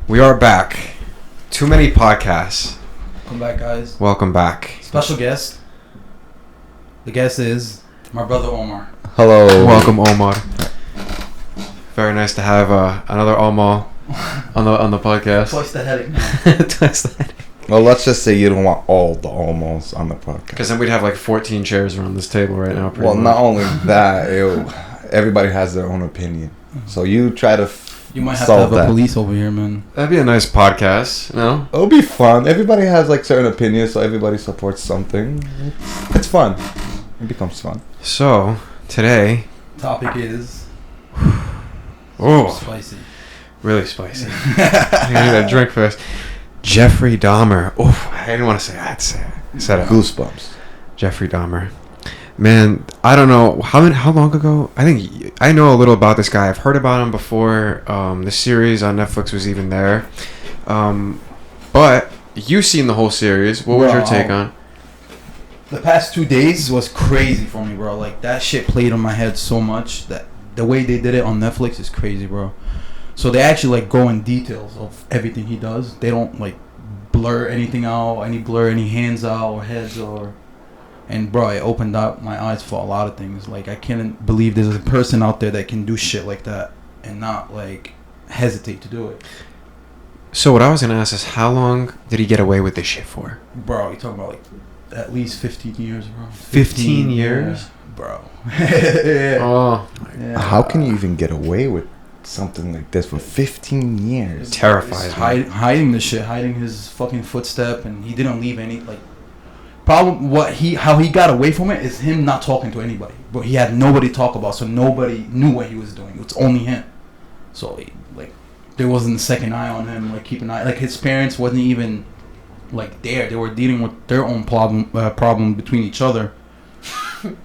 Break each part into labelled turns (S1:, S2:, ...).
S1: We are back. Too many podcasts.
S2: Welcome back, guys.
S1: Welcome back.
S2: Special guest. The guest is my brother Omar.
S3: Hello.
S1: Welcome, Omar. Very nice to have another Omar on the podcast.
S2: Twice the headache.
S1: Twice the headache.
S3: Well, let's just say you don't want all the almost on the podcast.
S1: Because then we'd have like 14 chairs around this table right now.
S3: Well, not only that, everybody has their own opinion. So you try to
S2: You might have
S3: solve
S2: to have
S3: that.
S2: a police over here, man.
S1: That'd be a nice podcast, no?
S3: It'll be fun. Everybody has like certain opinions, so everybody supports something. It's fun. It becomes fun.
S1: So, today...
S2: Topic is...
S1: Oh,
S2: spicy.
S1: really spicy. I need a drink first. Jeffrey Dahmer. Oh, I didn't want to say that. I said it.
S3: Goosebumps.
S1: Jeffrey Dahmer. Man, I don't know how long ago. I think I know a little about this guy. I've heard about him before. The series on Netflix was even there. But you've seen the whole series. What was your take on?
S2: The past 2 days was crazy for me, bro. Like, that shit played on my head so much that the way they did it on Netflix is crazy, bro. So they actually like go in details of everything he does. They don't like blur anything out, blur any hands out or heads or. And bro, it opened up my eyes for a lot of things. Like, I can't believe there's a person out there that can do shit like that and not like hesitate to do it.
S1: So what I was gonna ask is, how long did he get away with this shit for?
S2: Bro, you're talking about like at least 15 years, bro.
S1: 15 years?
S2: Yeah, bro. Yeah.
S1: Oh,
S2: Yeah.
S3: How can you even get away with something like this for 15 years?
S1: terrifies me.
S2: Hiding the shit, hiding his fucking footstep, and he didn't leave any like. Problem how he got away from it is him not talking to anybody. But he had nobody to talk about, so nobody knew what he was doing. It's only him. So there wasn't a second eye on him. Like, keep an eye. Like, his parents wasn't even like there. They were dealing with their own problem between each other.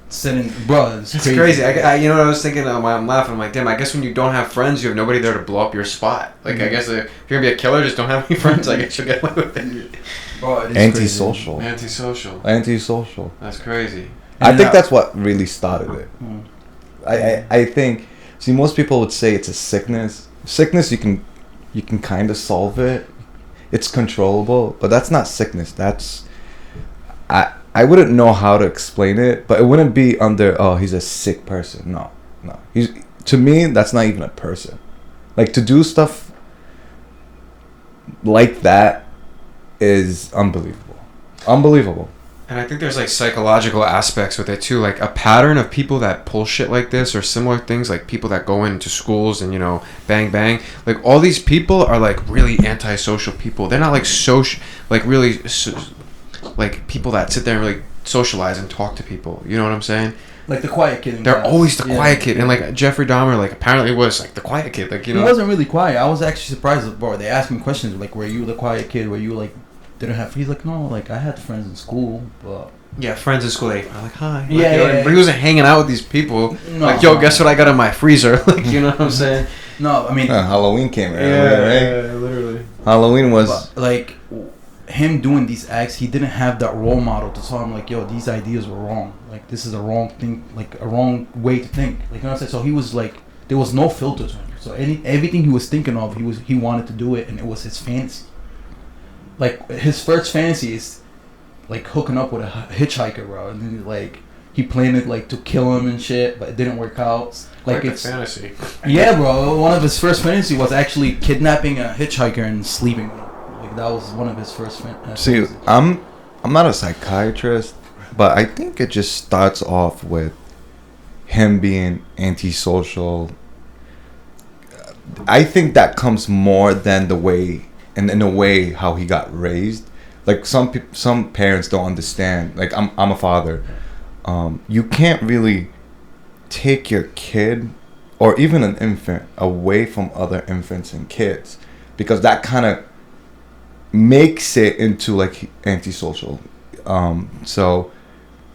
S2: Sitting, bro, it's
S1: crazy. I you know what I was thinking while I'm laughing? I'm like, damn, I guess when you don't have friends, you have nobody there to blow up your spot. Like, I guess if you're gonna be a killer, just don't have any friends. I guess you'll get away with it.
S2: Bro, it is
S3: Antisocial.
S1: Antisocial. That's crazy.
S3: I think that's what really started it.
S2: Mm.
S3: I think, see, most people would say it's a sickness. Sickness, you can kind of solve it. It's controllable, but that's not sickness. That's I wouldn't know how to explain it, but it wouldn't be under, oh, he's a sick person. No. To me, that's not even a person. Like, to do stuff like that is unbelievable.
S1: And I think there's like psychological aspects with it too, like a pattern of people that pull shit like this or similar things, like people that go into schools and, you know, bang bang, like all these people are like really antisocial people. They're not like social, like really like people that sit there and really socialize and talk to people. You know what I'm saying?
S2: Like the quiet kid.
S1: They're always the quiet kid, and like Jeffrey Dahmer, like apparently was like the quiet kid, like, you know.
S2: He wasn't really quiet. I was actually surprised, bro. They asked me questions like, "Were you the quiet kid? Were you like didn't have?" He's like, "No, like I had friends in school, but."
S1: Yeah, friends in school. They are like, hi. Like,
S2: Yeah,
S1: you know,
S2: yeah.
S1: But he wasn't hanging out with these people.
S2: No,
S1: like, yo, guess what I got in my freezer? Like, you know what I'm saying?
S2: No, I mean,
S3: Halloween came earlier, right?
S1: Yeah, literally.
S3: Halloween was...
S2: but, like, him doing these acts, he didn't have that role model to tell him, like, yo, these ideas were wrong. Like, this is a wrong thing, like, a wrong way to think. Like, you know what I'm saying? So he was, like, there was no filter to him. So everything he was thinking of, he wanted to do it, and it was his fantasy. Like, his first fantasy is, like, hooking up with a hitchhiker, bro. And then, like, he planned it, like, to kill him and shit, but it didn't work out. Like,
S1: it's fantasy.
S2: Yeah, bro. One of his first fantasy was actually kidnapping a hitchhiker and sleeping with him. Like, that was one of his first
S3: See, I'm not a psychiatrist, but I think it just starts off with him being antisocial. I think that comes more than the way, and in a way, how he got raised. Like, some parents don't understand. Like, I'm a father. You can't really take your kid or even an infant away from other infants and kids, because that kind of makes it into like antisocial. So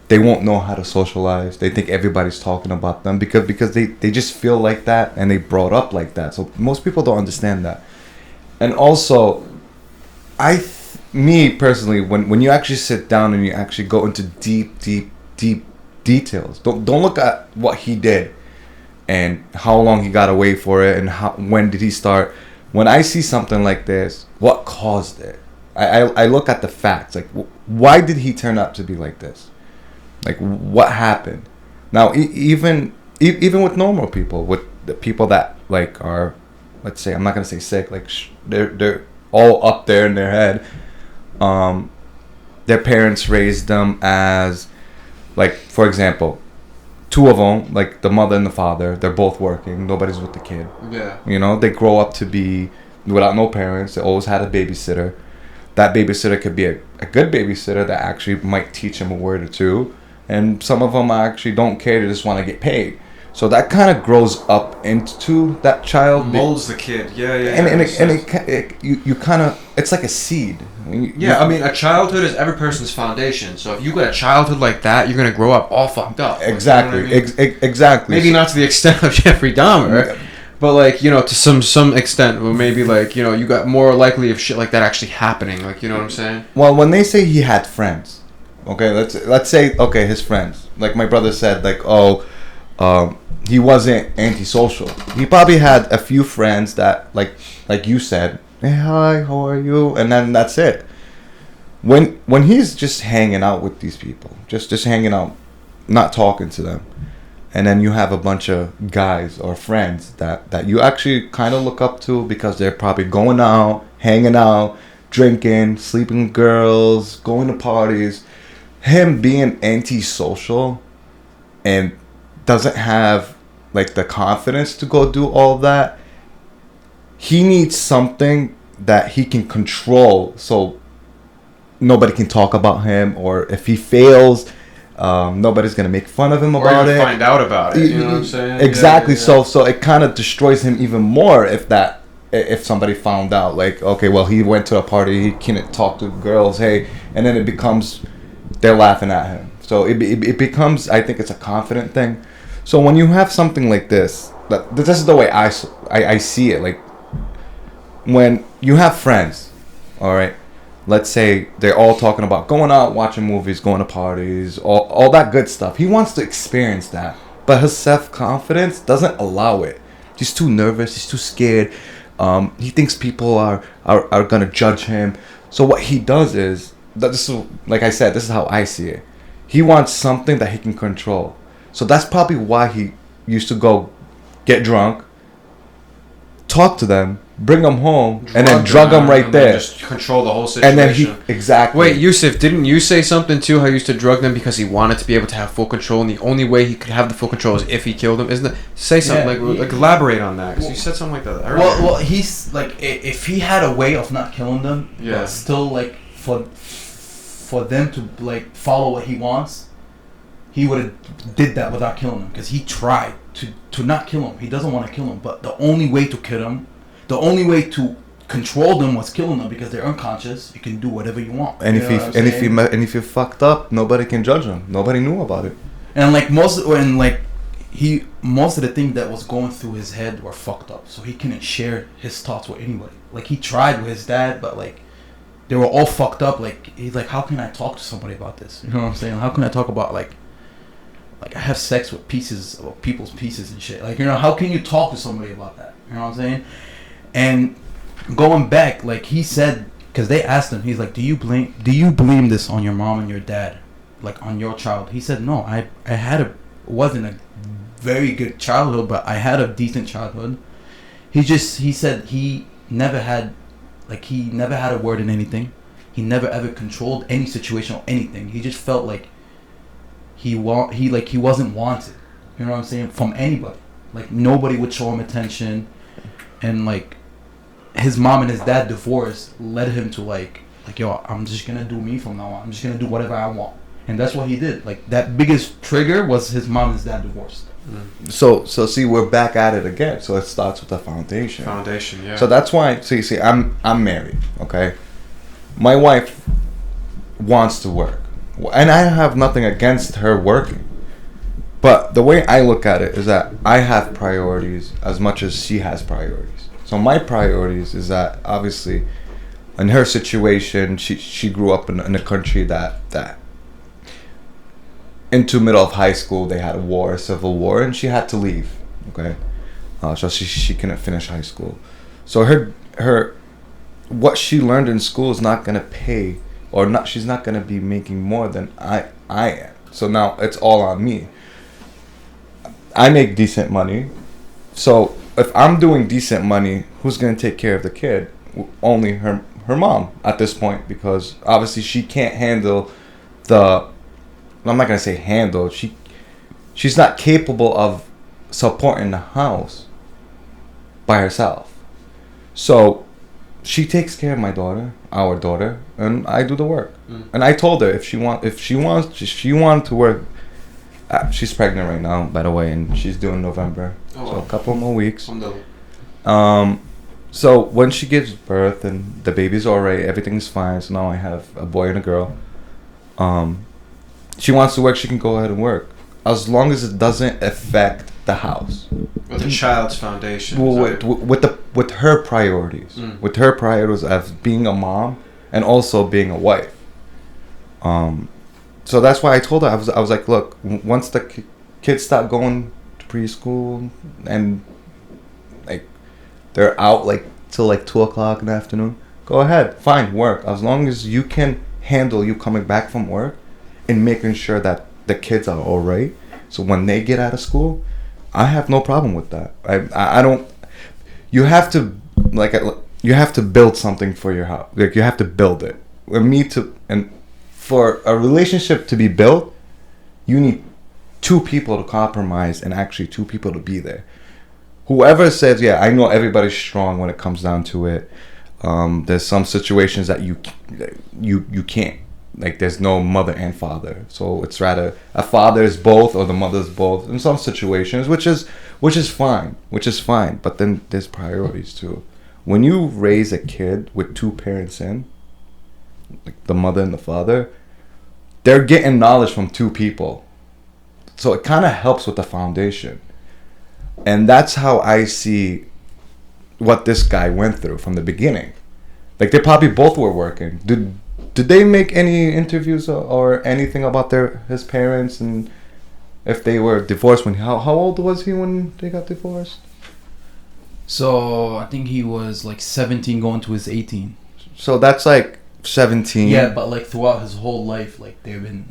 S3: they won't know how to socialize. They think everybody's talking about them because they just feel like that, and they brought up like that. So most people don't understand that. And also, me personally, when you actually sit down and you actually go into deep details, don't look at what he did and how long he got away for it and when did he start when I see something like this, what caused it? I look at the facts. Like, why did he turn out to be like this? Like, what happened? Now, even with normal people, with the people that like are, let's say, I'm not gonna say sick. Like, they're all up there in their head. Their parents raised them as, like, for example, two of them, like the mother and the father, they're both working. Nobody's with the kid.
S1: Yeah.
S3: You know, they grow up to be without no parents. They always had a babysitter. That babysitter could be a good babysitter that actually might teach them a word or two. And some of them actually don't care. They just want to get paid. So that kind of grows up into that child.
S1: Molds the kid. Yeah.
S3: And you kind of, it's like a seed.
S1: I mean, a childhood is every person's foundation. So if you got a childhood like that, you're gonna grow up all fucked up.
S3: Exactly.
S1: Like, you know what I mean?
S3: Exactly.
S1: Maybe not to the extent of Jeffrey Dahmer, but like, you know, to some extent, or maybe like, you know, you got more likely of shit like that actually happening. Like, you know what I'm saying?
S3: Well, when they say he had friends, okay, let's say, okay, his friends, like my brother said, like, he wasn't antisocial. He probably had a few friends that, like you said, hey, hi, how are you? And then that's it. When he's just hanging out with these people, just hanging out, not talking to them, and then you have a bunch of guys or friends that you actually kind of look up to because they're probably going out, hanging out, drinking, sleeping with girls, going to parties. Him being antisocial and doesn't have like the confidence to go do all that. He needs something that he can control so nobody can talk about him, or if he fails, nobody's gonna make fun of him about it.
S1: Or find out about it. You know what I'm saying?
S3: Exactly.
S1: Yeah.
S3: So it kind of destroys him even more if somebody found out, like, okay, well, he went to a party, he couldn't talk to girls, hey, and then it becomes they're laughing at him. So it becomes, I think it's a confident thing. So when you have something like this is the way I see it. Like, when you have friends, all right, let's say they're all talking about going out, watching movies, going to parties, all that good stuff. He wants to experience that, but his self-confidence doesn't allow it. He's too nervous. He's too scared. He thinks people are gonna judge him. So what he does is, this is, like I said, this is how I see it. He wants something that he can control. So that's probably why he used to go get drunk, talk to them, bring them home, and then drug them right there.
S1: Just control the whole situation.
S3: And then exactly.
S1: Wait, Yusuf, didn't you say something too? How he used to drug them because he wanted to be able to have full control, and the only way he could have the full control is if he killed them, isn't it? Say something like elaborate on that, because you said something like that earlier.
S2: Well, he's like, if he had a way of not killing them, but still like for them to like follow what he wants, he would have did that without killing them, because he tried to not kill him. He doesn't want to kill him, but the only way to kill him, the only way to control them was killing them, because they're unconscious. You can do whatever you want.
S3: And if you fucked up, nobody can judge him. Nobody knew about it.
S2: And like most of the things that was going through his head were fucked up, so he couldn't share his thoughts with anybody. Like, he tried with his dad, but like they were all fucked up. Like, he's like, how can I talk to somebody about this? You know what I'm saying? How can I talk about like I have sex with people's pieces and shit. Like, you know, how can you talk to somebody about that? You know what I'm saying? And going back, like he said, because they asked him, he's like, do you blame this on your mom and your dad, like on your child? He said, no, I wasn't a very good childhood, but I had a decent childhood. He said he never had a word in anything. He never ever controlled any situation or anything. He just felt like he wasn't wanted. You know what I'm saying? From anybody. Like, nobody would show him attention, and like his mom and his dad divorce led him to like yo, I'm just gonna do me from now on. I'm just gonna do whatever I want. And that's what he did. Like, that biggest trigger was his mom and his dad divorced.
S3: So see, we're back at it again. So it starts with the foundation.
S1: Yeah.
S3: So that's why, see, I'm married, okay? My wife wants to work, and I have nothing against her working. But the way I look at it is that I have priorities as much as she has priorities. So my priorities is that, obviously, in her situation, she grew up in a country that into middle of high school, they had a civil war, and she had to leave, okay? So she couldn't finish high school. So her what she learned in school is not gonna pay, or not. She's not gonna be making more than I am. So now it's all on me. I make decent money, so if I'm doing decent money, who's gonna take care of the kid? Only her mom at this point, because obviously she can't handle the. I'm not gonna say handle. She's not capable of supporting the house by herself. So she takes care of my daughter, our daughter, and I do the work. And I told her if she wanted to work. She's pregnant right now, by the way, and she's due in November. Oh, so a couple more weeks. So when she gives birth and the baby's alright, everything's fine. So now I have a boy and a girl. She wants to work, she can go ahead and work, as long as it doesn't affect the house.
S1: Or the child's foundation.
S3: Well, with her priorities, with her priorities as being a mom and also being a wife. So that's why I told her, I was like, look, once the kids stop going to preschool and like they're out like till like 2:00 in the afternoon, go ahead, fine, work, as long as you can handle you coming back from work and making sure that the kids are all right. So when they get out of school, I have no problem with that. I don't. You have to you have to build something for your house. Like you have to build it. And for a relationship to be built, you need two people to compromise and actually two people to be there. Whoever says, yeah, I know everybody's strong when it comes down to it. There's some situations that you can't. Like there's no mother and father, so it's rather a father is both or the mother is both in some situations, which is fine. But then there's priorities too. When you raise a kid with two parents in, like the mother and the father, they're getting knowledge from two people, so it kind of helps with the foundation. And that's how I see what this guy went through from the beginning. Like they probably both were working. Did they make any interviews or anything about his parents and if they were divorced? How old was he when they got divorced?
S2: So I think he was like 17 going to his 18.
S3: So that's like 17.
S2: Yeah, but like throughout his whole life, like there have been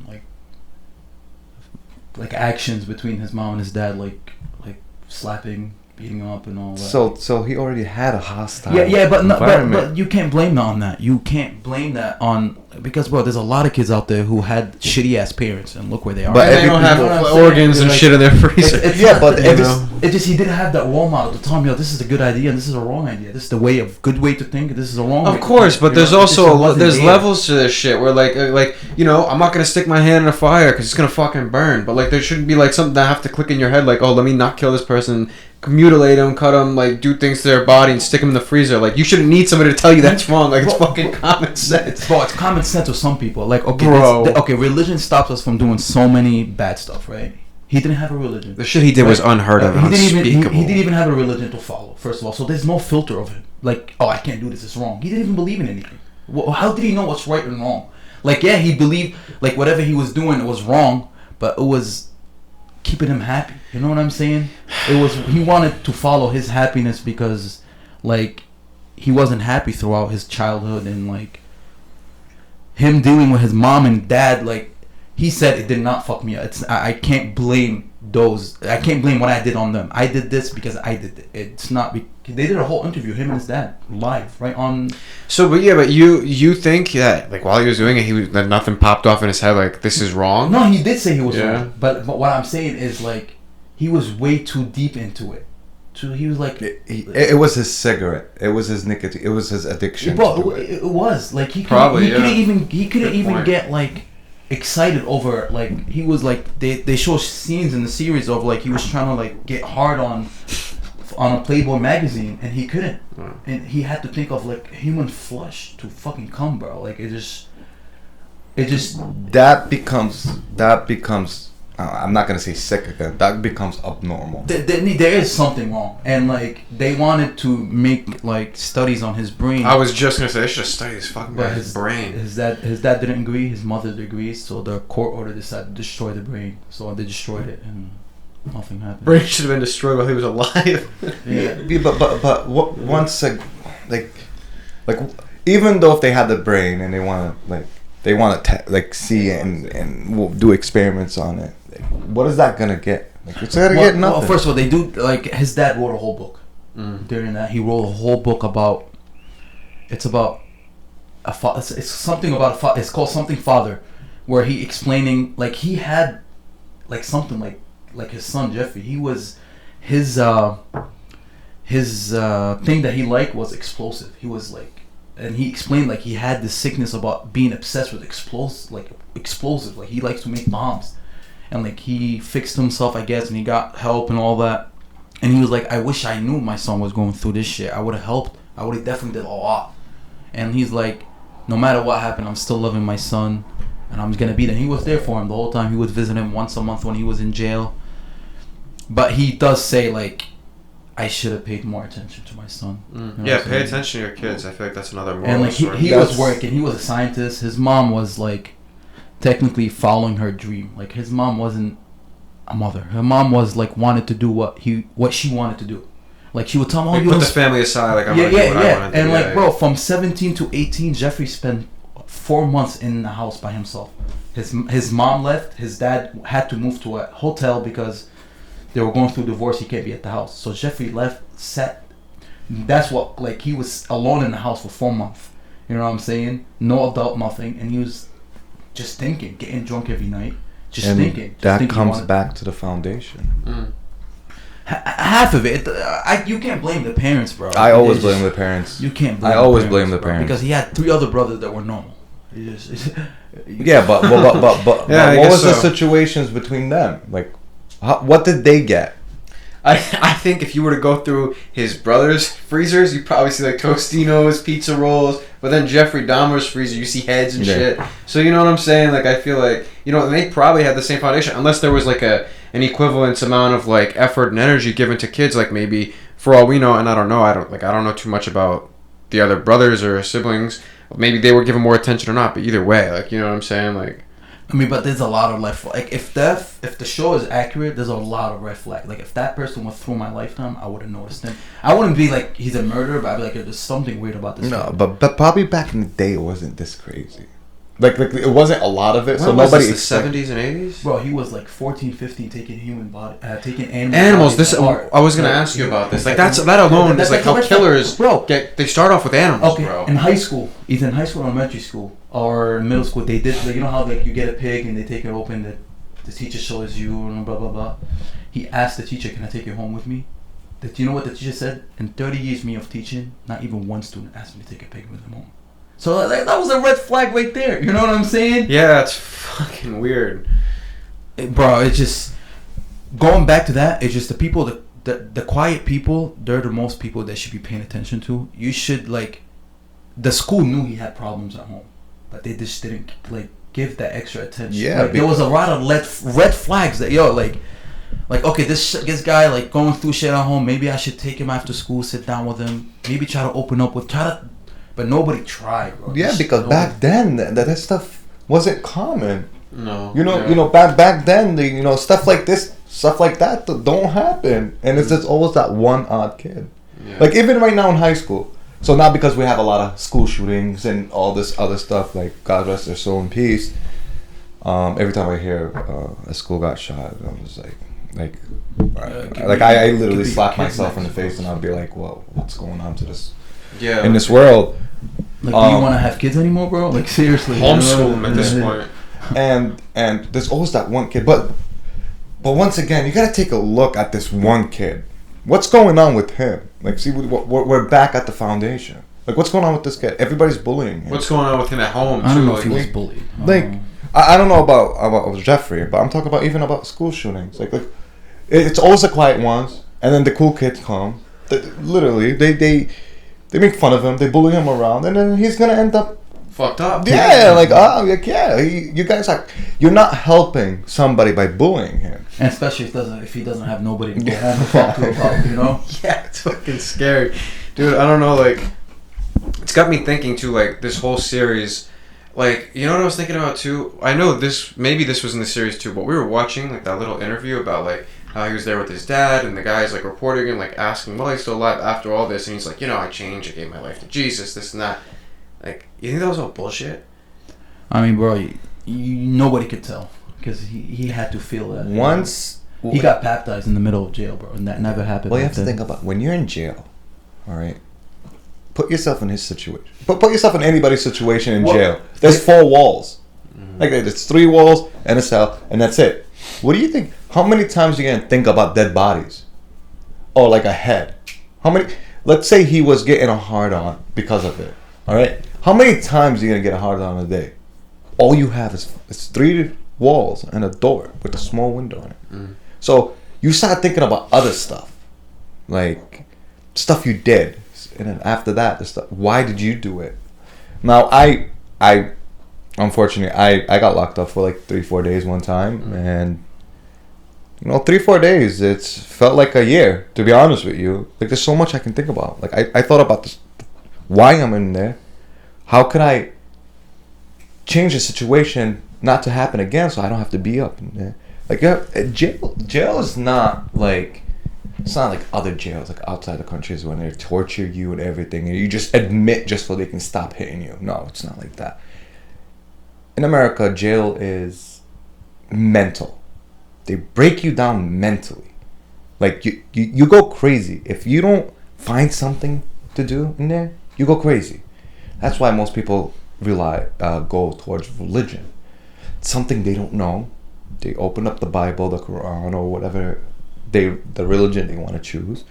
S2: like actions between his mom and his dad, like slapping, beating him up and all that.
S3: So he already had a hostile
S2: but you can't blame that on that. You can't blame that on, because bro, there's a lot of kids out there who had shitty ass parents and look where they are.
S1: But they don't have organs and shit in their freezer.
S2: It just he didn't have that role model to tell him, yo, this is a good idea and this is a wrong idea. This is the good way to think. This is a wrong way.
S1: Of course, but there's also there's levels to this shit where like I'm not gonna stick my hand in a fire because it's gonna fucking burn. But like there shouldn't be like something that have to click in your head like, oh, let me not kill this person, mutilate them, cut them, like do things to their body and stick them in the freezer. Like you shouldn't need somebody to tell you that's wrong. Like it's fucking common sense.
S2: Bro, it's common sense with some people. Like okay, religion stops us from doing so many bad stuff, right? He didn't have a religion.
S1: The shit he did was unheard of, unspeakable.
S2: He didn't even have a religion to follow, first of all. So there's no filter of him. Like, oh, I can't do this, it's wrong. He didn't even believe in anything. How did he know what's right and wrong? Like, yeah, he believed, like, whatever he was doing, it was wrong, but it was keeping him happy. You know what I'm saying? He wanted to follow his happiness because, like, he wasn't happy throughout his childhood, and, like, him dealing with his mom and dad, like, he said it did not fuck me up. I can't blame those. I can't blame what I did on them. I did this because I did it. It's not. They did a whole interview, him and his dad, live, right on.
S1: So, but you think that like while he was doing it, that nothing popped off in his head like this is wrong?
S2: No, he did say he was wrong. But what I'm saying is like he was way too deep into it. So he was like,
S3: it was his cigarette. It was his nicotine. It was his addiction.
S2: Bro, it was like he couldn't even get like excited over, like he was like they show scenes in the series of like he was trying to like get hard on a Playboy magazine and he couldn't, and he had to think of like human flesh to fucking come, bro. Like it just that becomes I'm not gonna say sick again. That becomes abnormal. There is something wrong, and like they wanted to make like studies on his brain.
S1: I was just gonna say they should study his fucking brain.
S2: His dad didn't agree. His mother agrees. So the court order decided to destroy the brain. So they destroyed it, and nothing happened.
S1: Brain should have been destroyed while he was alive.
S3: Yeah, but once like even though if they have the brain and they want to like see it and we'll do experiments on it, like, what is that gonna get? Like, it's gonna get nothing.
S2: Well, first of all, they do, like, his dad wrote a whole book. During that, he wrote a whole book about. It's about it's something about it's called something father, where he explaining, like, he had like something like his son Jeffrey. He was his thing that he liked was explosive. He was like, and he explained, like, he had this sickness about being obsessed with explosive. Like, he likes to make bombs, and like he fixed himself, I guess, and he got help and all that. And he was like, I wish I knew my son was going through this shit. I would have helped. I would have definitely did a lot. And he's like, no matter what happened, I'm still loving my son, and I'm gonna be there. He was there for him the whole time. He would visit him once a month when he was in jail. But he does say, like, I should have paid more attention to my son. You know,
S1: yeah, pay attention to your kids. I feel like that's another moral.
S2: And like he was working. He was a scientist. His mom was like technically following her dream. Like, his mom wasn't a mother. Her mom was like wanted to do what she wanted to do. Like, she would tell him,
S1: like, put the family aside. Like, I'm gonna do what I want to
S2: and
S1: do.
S2: like, bro, from 17 to 18, Jeffrey spent 4 months in the house by himself. His mom left. His dad had to move to a hotel because they were going through divorce. He can't be at the house. So Jeffrey left, that's what, like, he was alone in the house for 4 months. You know what I'm saying? No adult, nothing. And he was just thinking, getting drunk every night. Just thinking.
S3: That comes back to the foundation.
S2: Half of it, you can't blame the parents, bro.
S3: I always blame the parents.
S2: You can't blame
S3: I always blame the parents.
S2: Because he had 3 other brothers that were normal.
S3: Yeah, but
S1: Yeah,
S3: what was the
S1: so.
S3: Situations between them? Like, what did they get?
S1: I think if you were to go through his brother's freezers, you probably see like Tostinos, pizza rolls. But then Jeffrey Dahmer's freezer, you see heads and shit. So you know what I'm saying? Like, I feel like, you know, they probably had the same foundation, unless there was like an equivalent amount of like effort and energy given to kids. Like, maybe for all we know, and I don't know too much about the other brothers or siblings. Maybe they were given more attention or not. But either way, like, you know what I'm saying? Like,
S2: I mean, but there's a lot of like, if the show is accurate, there's a lot of red flag. Like, if that person was through my lifetime, I would have noticed him. I wouldn't be like he's a murderer, but I'd be like, there's something weird about this guy.
S3: But probably back in the day, it wasn't this crazy. Like it wasn't a lot of it.
S1: When
S3: so
S1: was
S3: nobody.
S1: This, the 70s and 80s?
S2: Bro, he was like 14, 15, taking human body, taking
S1: animals. This I was gonna ask you about this. Like, that alone is like how killers they start off with animals, bro.
S2: In high school, either in high school or elementary school or middle school, they did, like, you know how, like, you get a pig and they take it open, the teacher shows you and blah blah blah. He asked the teacher, "Can I take it home with me?" You know what the teacher said? In 30 years me of teaching, not even one student asked me to take a pig with them home. So that was a red flag right there. You know what I'm saying?
S1: Yeah, it's fucking weird.
S2: Bro, it's just, going back to that, it's just the people, the quiet people, they're the most people that should be paying attention to. You should, like, the school knew he had problems at home, but they just didn't, like, give that extra attention.
S3: Yeah,
S2: like, there was a lot of red flags that, like, okay, this guy, like, going through shit at home, maybe I should take him after school, sit down with him, maybe try to open up but nobody tried, bro.
S3: Yeah, because back then that stuff wasn't common.
S1: No.
S3: You know, back then, stuff like this, stuff like that don't happen, and it's just always that one odd kid. Yeah. Like, even right now in high school. So now, because we have a lot of school shootings and all this other stuff, like, God rest their soul in peace. Every time I hear a school got shot, I'm just like, I literally slap myself in the face, and I'll be like, well, what's going on to this?
S1: Yeah,
S3: in this world.
S2: Like, do you want to have kids anymore, bro? Like, seriously.
S1: Homeschool them at this point.
S3: And there's always that one kid. But once again, you got to take a look at this one kid. What's going on with him? Like, see, we're back at the foundation. Like, what's going on with this kid? Everybody's bullying him.
S1: What's going on with him at home, too?
S2: I don't know if he was bullied.
S3: I don't know about Jeffrey, but I'm talking about school shootings. Like it's always the quiet ones, and then the cool kids come. They make fun of him, they bully him around, and then he's gonna end up
S1: fucked up.
S3: You guys you're not helping somebody by bullying him,
S2: and especially if he doesn't have nobody to go home and talk to about, you know.
S1: Yeah, it's fucking scary, dude. I don't know, like, it's got me thinking too, like, this whole series. Like, you know what I was thinking about too? I know maybe this was in the series too, but we were watching, like, that little interview about, like, how he was there with his dad, and the guy's like reporting him, like asking, well, he's still alive after all this, and he's like, you know, I changed, I gave my life to Jesus, this and that. Like, you think that was all bullshit?
S2: I mean, bro, nobody could tell because he had to feel that.
S3: Once
S2: he got baptized in the middle of jail, bro, and that never happened.
S3: Well, you have to think about when you're in jail. All right, put yourself in his situation. Put yourself in anybody's situation in jail. There's 4 walls. Like there's 3 walls and a cell, and that's it. What do you think? How many times are you gonna think about dead bodies? Or like a head? How many? Let's say he was getting a hard on because of it. All right. How many times are you gonna get a hard on a day? All you have is 3 walls and a door with a small window in it. So you start thinking about other stuff, like stuff you did, and then after that, the stuff. Why did you do it? Now I unfortunately I got locked up for like 3-4 days one time, and 3-4 days it's felt like a year, to be honest with you. Like there's so much I can think about. Like I thought about this, why I'm in there, how could I change the situation not to happen again so I don't have to be up in there. Like jail is not like, it's not like other jails like outside the countries when they torture you and everything and you just admit just so they can stop hitting you. No, it's not like that. In America, jail is mental. They break you down mentally. Like you go crazy. If you don't find something to do in there, you go crazy. That's why most people go towards religion. Something they don't know. They open up the Bible, the Quran, or whatever the religion they want to choose,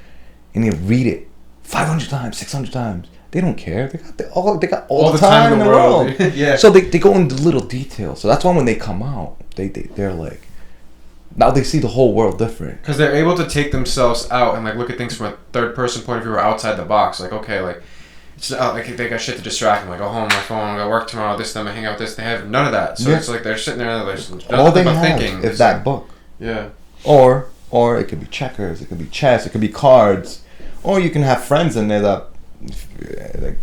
S3: and they read it 500 times, 600 times. They don't care. They got all the time in the world.
S1: Yeah.
S3: So they go into little details. So that's why when they come out, they're like, now they see the whole world different.
S1: Because they're able to take themselves out and like look at things from a third person point of view or outside the box. Like, okay, like it's not like they got shit to distract them. Like, go home, my phone, I got work tomorrow, this, them, I hang out with this. They have none of that. So it's like they're sitting there and there's
S3: all they
S1: about
S3: have
S1: thinking.
S3: is that book.
S1: Yeah.
S3: Or it could be checkers, it could be chess, it could be cards, or you can have friends in there that like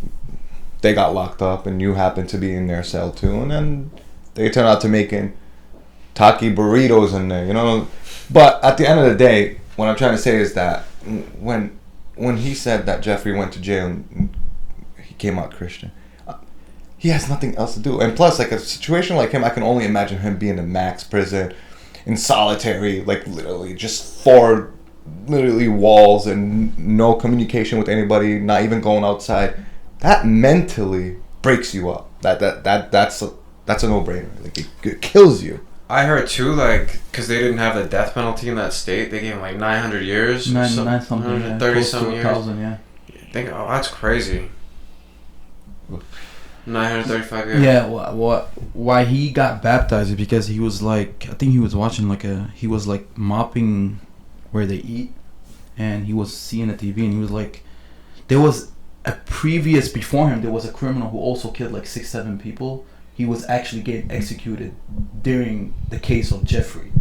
S3: they got locked up and you happen to be in their cell too, and then they turn out to making taki burritos in there, But at the end of the day, what I'm trying to say is that when he said that Jeffrey went to jail and he came out Christian, he has nothing else to do. And plus, like a situation like him, I can only imagine him being in max prison, in solitary, like literally just 4 walls and no communication with anybody, not even going outside. That mentally breaks you up. That's a no-brainer. Like it kills you.
S1: I heard too, like, because they didn't have the death penalty in that state, they gave him like 900 years.
S2: 930
S1: some years.
S2: 1,000, yeah.
S1: Think, oh, that's crazy. 935 years.
S2: Yeah, why he got baptized is because he was like, I think he was watching he was like mopping where they eat, and he was seeing the TV, and he was like, there was before him, there was a criminal who also killed like 6-7 people. He was actually getting executed during the case of Jeffrey.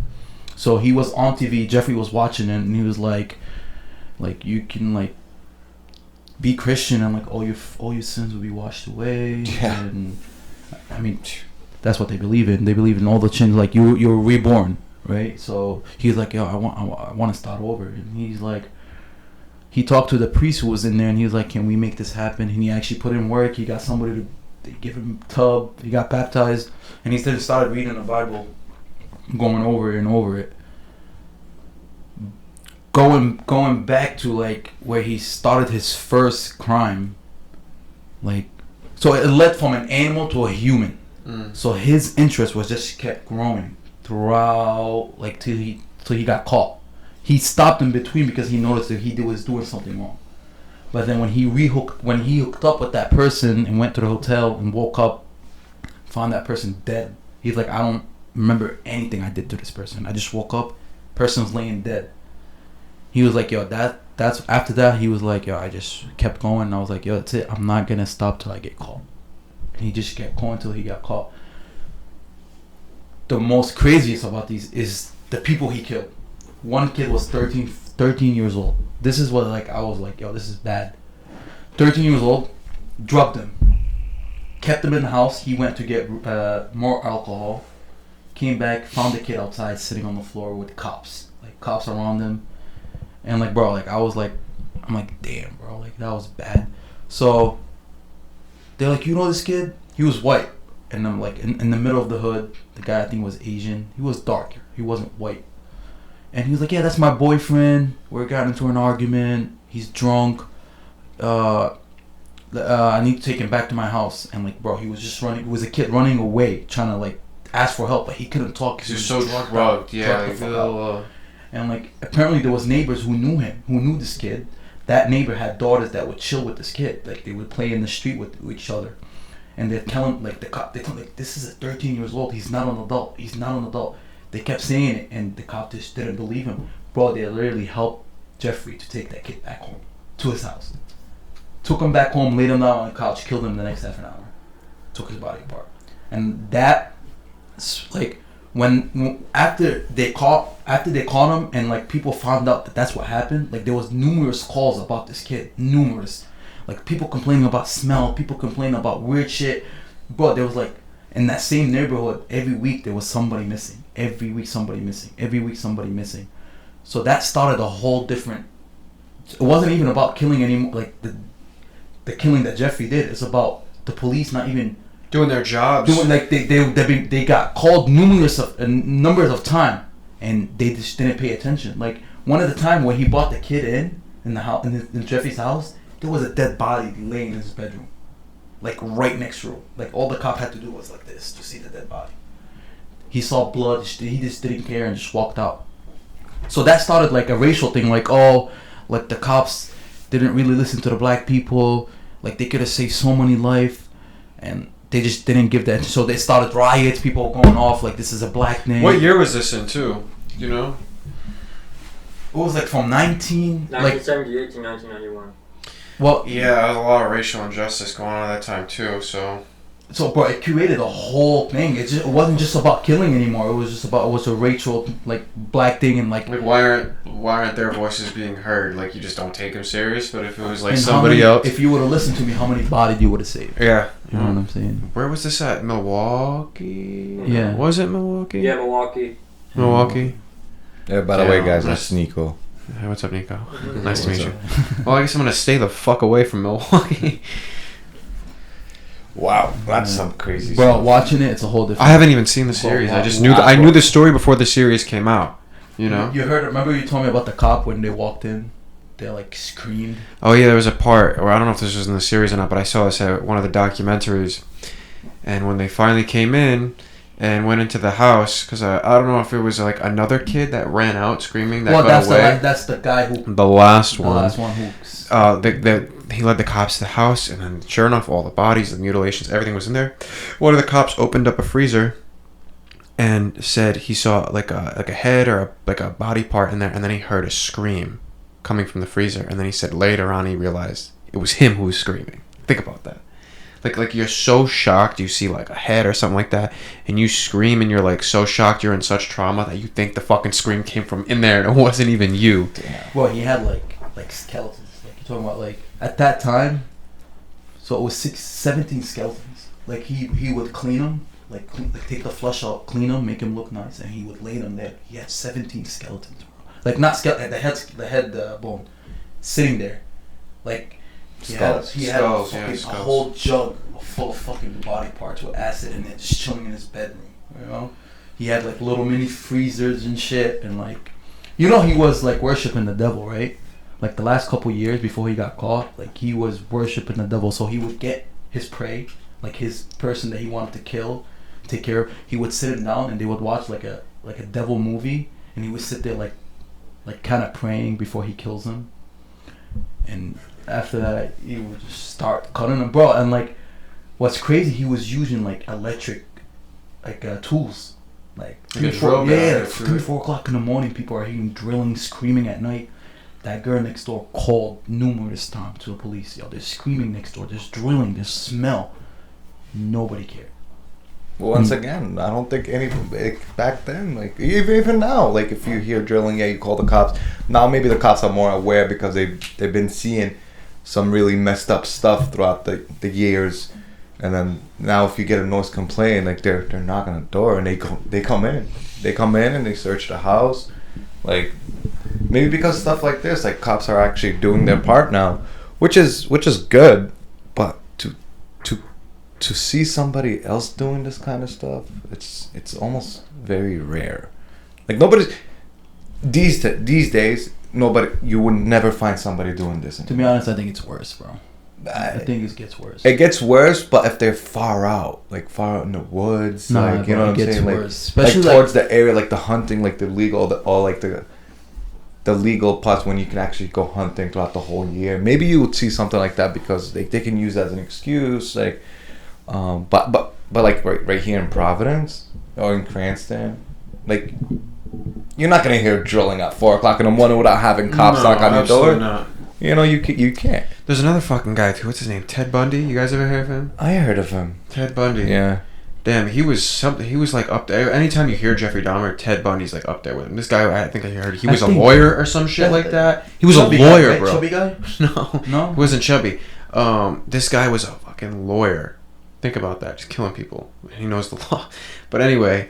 S2: So he was on TV, Jeffrey was watching it, and he was like you can like be Christian, and like all your sins will be washed away.
S3: Yeah.
S2: And I mean, that's what they believe in. They believe in all the sins, like you're reborn, right? So he's like, yo, I want to start over, and he's like, he talked to the priest who was in there, and he was like, can we make this happen? And he actually put in work. He got somebody to give him a tub. He got baptized, and he then started reading the Bible, going over it and over it. Going back to like where he started his first crime, like, so it led from an animal to a human. So his interest was just kept growing throughout, like till he got caught. He stopped in between because he noticed that he was doing something wrong. But then when he hooked up with that person and went to the hotel and woke up, found that person dead. He's like, I don't remember anything I did to this person. I just woke up, person's laying dead. He was like, yo, that's after that. He was like, yo, I just kept going. And I was like, yo, that's it. I'm not gonna stop till I get caught. And he just kept going till he got caught. The most craziest about these is the people he killed. One kid was 13 years old. This is what I was like, yo, this is bad. 13 years old, drugged him, kept him in the house. He went to get more alcohol, came back, found the kid outside sitting on the floor with cops, like cops around him, and like bro, like I'm like damn bro, like that was bad. So they're like, you know this kid? He was white, and I'm like in the middle of the hood. The guy I think was Asian. He was darker. He wasn't white. And he was like, yeah, that's my boyfriend. We got into an argument. He's drunk. I need to take him back to my house. And like, bro, he was just running. He was a kid running away, trying to like ask for help, but he couldn't talk because
S1: he was so drugged. Yeah, like,
S2: and like apparently there was neighbors who knew him, who knew this kid. That neighbor had daughters that would chill with this kid. Like they would play in the street with each other, and they'd tell him like the cop. They tell him like, this is a 13 years old. He's not an adult. He's not an adult. They kept saying it, and the cop just didn't believe him. Bro, they literally helped Jeffrey to take that kid back home to his house. Took him back home, laid him down on the couch, killed him the next half an hour. Took his body apart. And that, like, after they caught him and like people found out that that's what happened, like there was numerous calls about this kid. Numerous. Like people complaining about smell, people complaining about weird shit. Bro, there was like, in that same neighborhood, every week there was somebody missing. Every week somebody missing. Every week somebody missing. So that started a whole different, it wasn't even about killing anymore, like the killing that Jeffrey did. It's about the police not even
S1: doing their jobs.
S2: Doing like they got called numbers of time, and they just didn't pay attention. Like one of the time when he brought the kid in the house in Jeffrey's house, there was a dead body laying in his bedroom, like right next to him. Like all the cop had to do was like this to see the dead body. He saw blood. He just didn't care and just walked out. So that started like a racial thing. Like like the cops didn't really listen to the black people. Like they could have saved so many lives, and they just didn't give that. So they started riots, people going off like this is a black thing.
S1: What year was this in too? You know?
S2: It was like from
S4: 1978 to 1991.
S2: Well,
S1: yeah, there was a lot of racial injustice going on at that time too.
S2: So, bro, it created a whole thing. It wasn't just about killing anymore. It was a racial, like, black thing and like.
S1: Like, why aren't their voices being heard? Like, you just don't take them serious. But if it was like somebody else,
S2: if you would have listened to me, how many bodies you would have saved?
S1: Yeah,
S2: you know what I'm saying.
S1: Where was this at? Milwaukee.
S2: Yeah.
S1: Was it Milwaukee?
S4: Yeah, Milwaukee.
S1: Milwaukee.
S3: Yeah. By the way, guys, that's Nico.
S1: Hey, what's up, Nico? Nice to meet you. Well, I guess I'm gonna stay the fuck away from Milwaukee.
S3: Wow, that's some crazy
S2: bro,
S3: stuff.
S2: watching it, it's a whole different.
S1: I haven't even seen the series. I just knew I knew the story before the series came out. You know.
S2: You heard? Remember you told me about the cop when they walked in? They like screamed.
S1: Oh yeah, there was a part, or I don't know if this was in the series or not, but I saw this at one of the documentaries. And when they finally came in and went into the house, because I don't know if it was like another kid that ran out screaming that got away.
S2: That's the guy who.
S1: The last one.
S2: The last one who.
S1: He led the cops to the house, and then sure enough, all the bodies, the mutilations, everything was in there. One of the cops opened up a freezer and said he saw like a head or a body part in there, and then he heard a scream coming from the freezer, and then he said later on he realized it was him who was screaming. Think about that. Like you're so shocked, you see like a head or something like that, and you scream, and you're like so shocked, you're in such trauma that you think the fucking scream came from in there, and it wasn't even you.
S2: Well, he had like skeletons. Like you're talking about like at that time. So it was 17 skeletons. Like he would clean them, like take the flesh out, clean them, make them look nice, and he would lay them there. He had 17 skeletons, bro. Like not skeleton, the head bone, sitting there, like. He had a whole jug full of fucking body parts with acid in it, just chilling in his bedroom. You know, he had like little mini freezers and shit, and like, you know, he was like worshiping the devil, right? Like the last couple years before he got caught, like he was worshiping the devil. So he would get his prey, like his person that he wanted to kill, take care of. He would sit him down, and they would watch like a devil movie, and he would sit there like kind of praying before he kills him, and. After that, he would just start cutting them, bro. And like, what's crazy, he was using like electric, like tools, like 3, 4 o'clock in the morning. People are hearing drilling, screaming at night. That girl next door called numerous times to the police. Yo, they're screaming next door. There's drilling. There's smell. Nobody cared.
S3: Well, once again, I don't think back then, like even now, like if you hear drilling, yeah, you call the cops. Now maybe the cops are more aware because they've been seeing some really messed up stuff throughout the years, and then now if you get a noise complaint, like they're knocking on the door and they come in and they search the house, Like, maybe because stuff like this, like cops are actually doing their part now, which is good, but to see somebody else doing this kind of stuff, it's almost very rare. Like nobody's these days, you would never find somebody doing this.
S2: To be honest, I think it's worse, bro. I think it gets worse.
S3: It gets worse, but if they're far out in the woods, like you know what I'm saying, like especially like towards the area, like the hunting, like the legal, the legal parts when you can actually go hunting throughout the whole year. Maybe you would see something like that because they can use that as an excuse, like, but like right here in Providence or in Cranston, like you're not gonna hear drilling at 4:00 in the morning without having cops knock on your door.
S1: Not.
S3: You know, you can't.
S1: There's another fucking guy too. What's his name? Ted Bundy. You guys ever heard of him?
S3: I heard of him.
S1: Ted Bundy.
S3: Yeah.
S1: Damn, he was something. He was like up there. Anytime you hear Jeffrey Dahmer, Ted Bundy's like up there with him. This guy, I think I heard he was a lawyer or some shit like that. He was a lawyer,
S2: guy, right?
S1: bro.
S2: Chubby guy?
S1: No, he wasn't chubby. This guy was a fucking lawyer. Think about that. Just killing people. He knows the law. But anyway,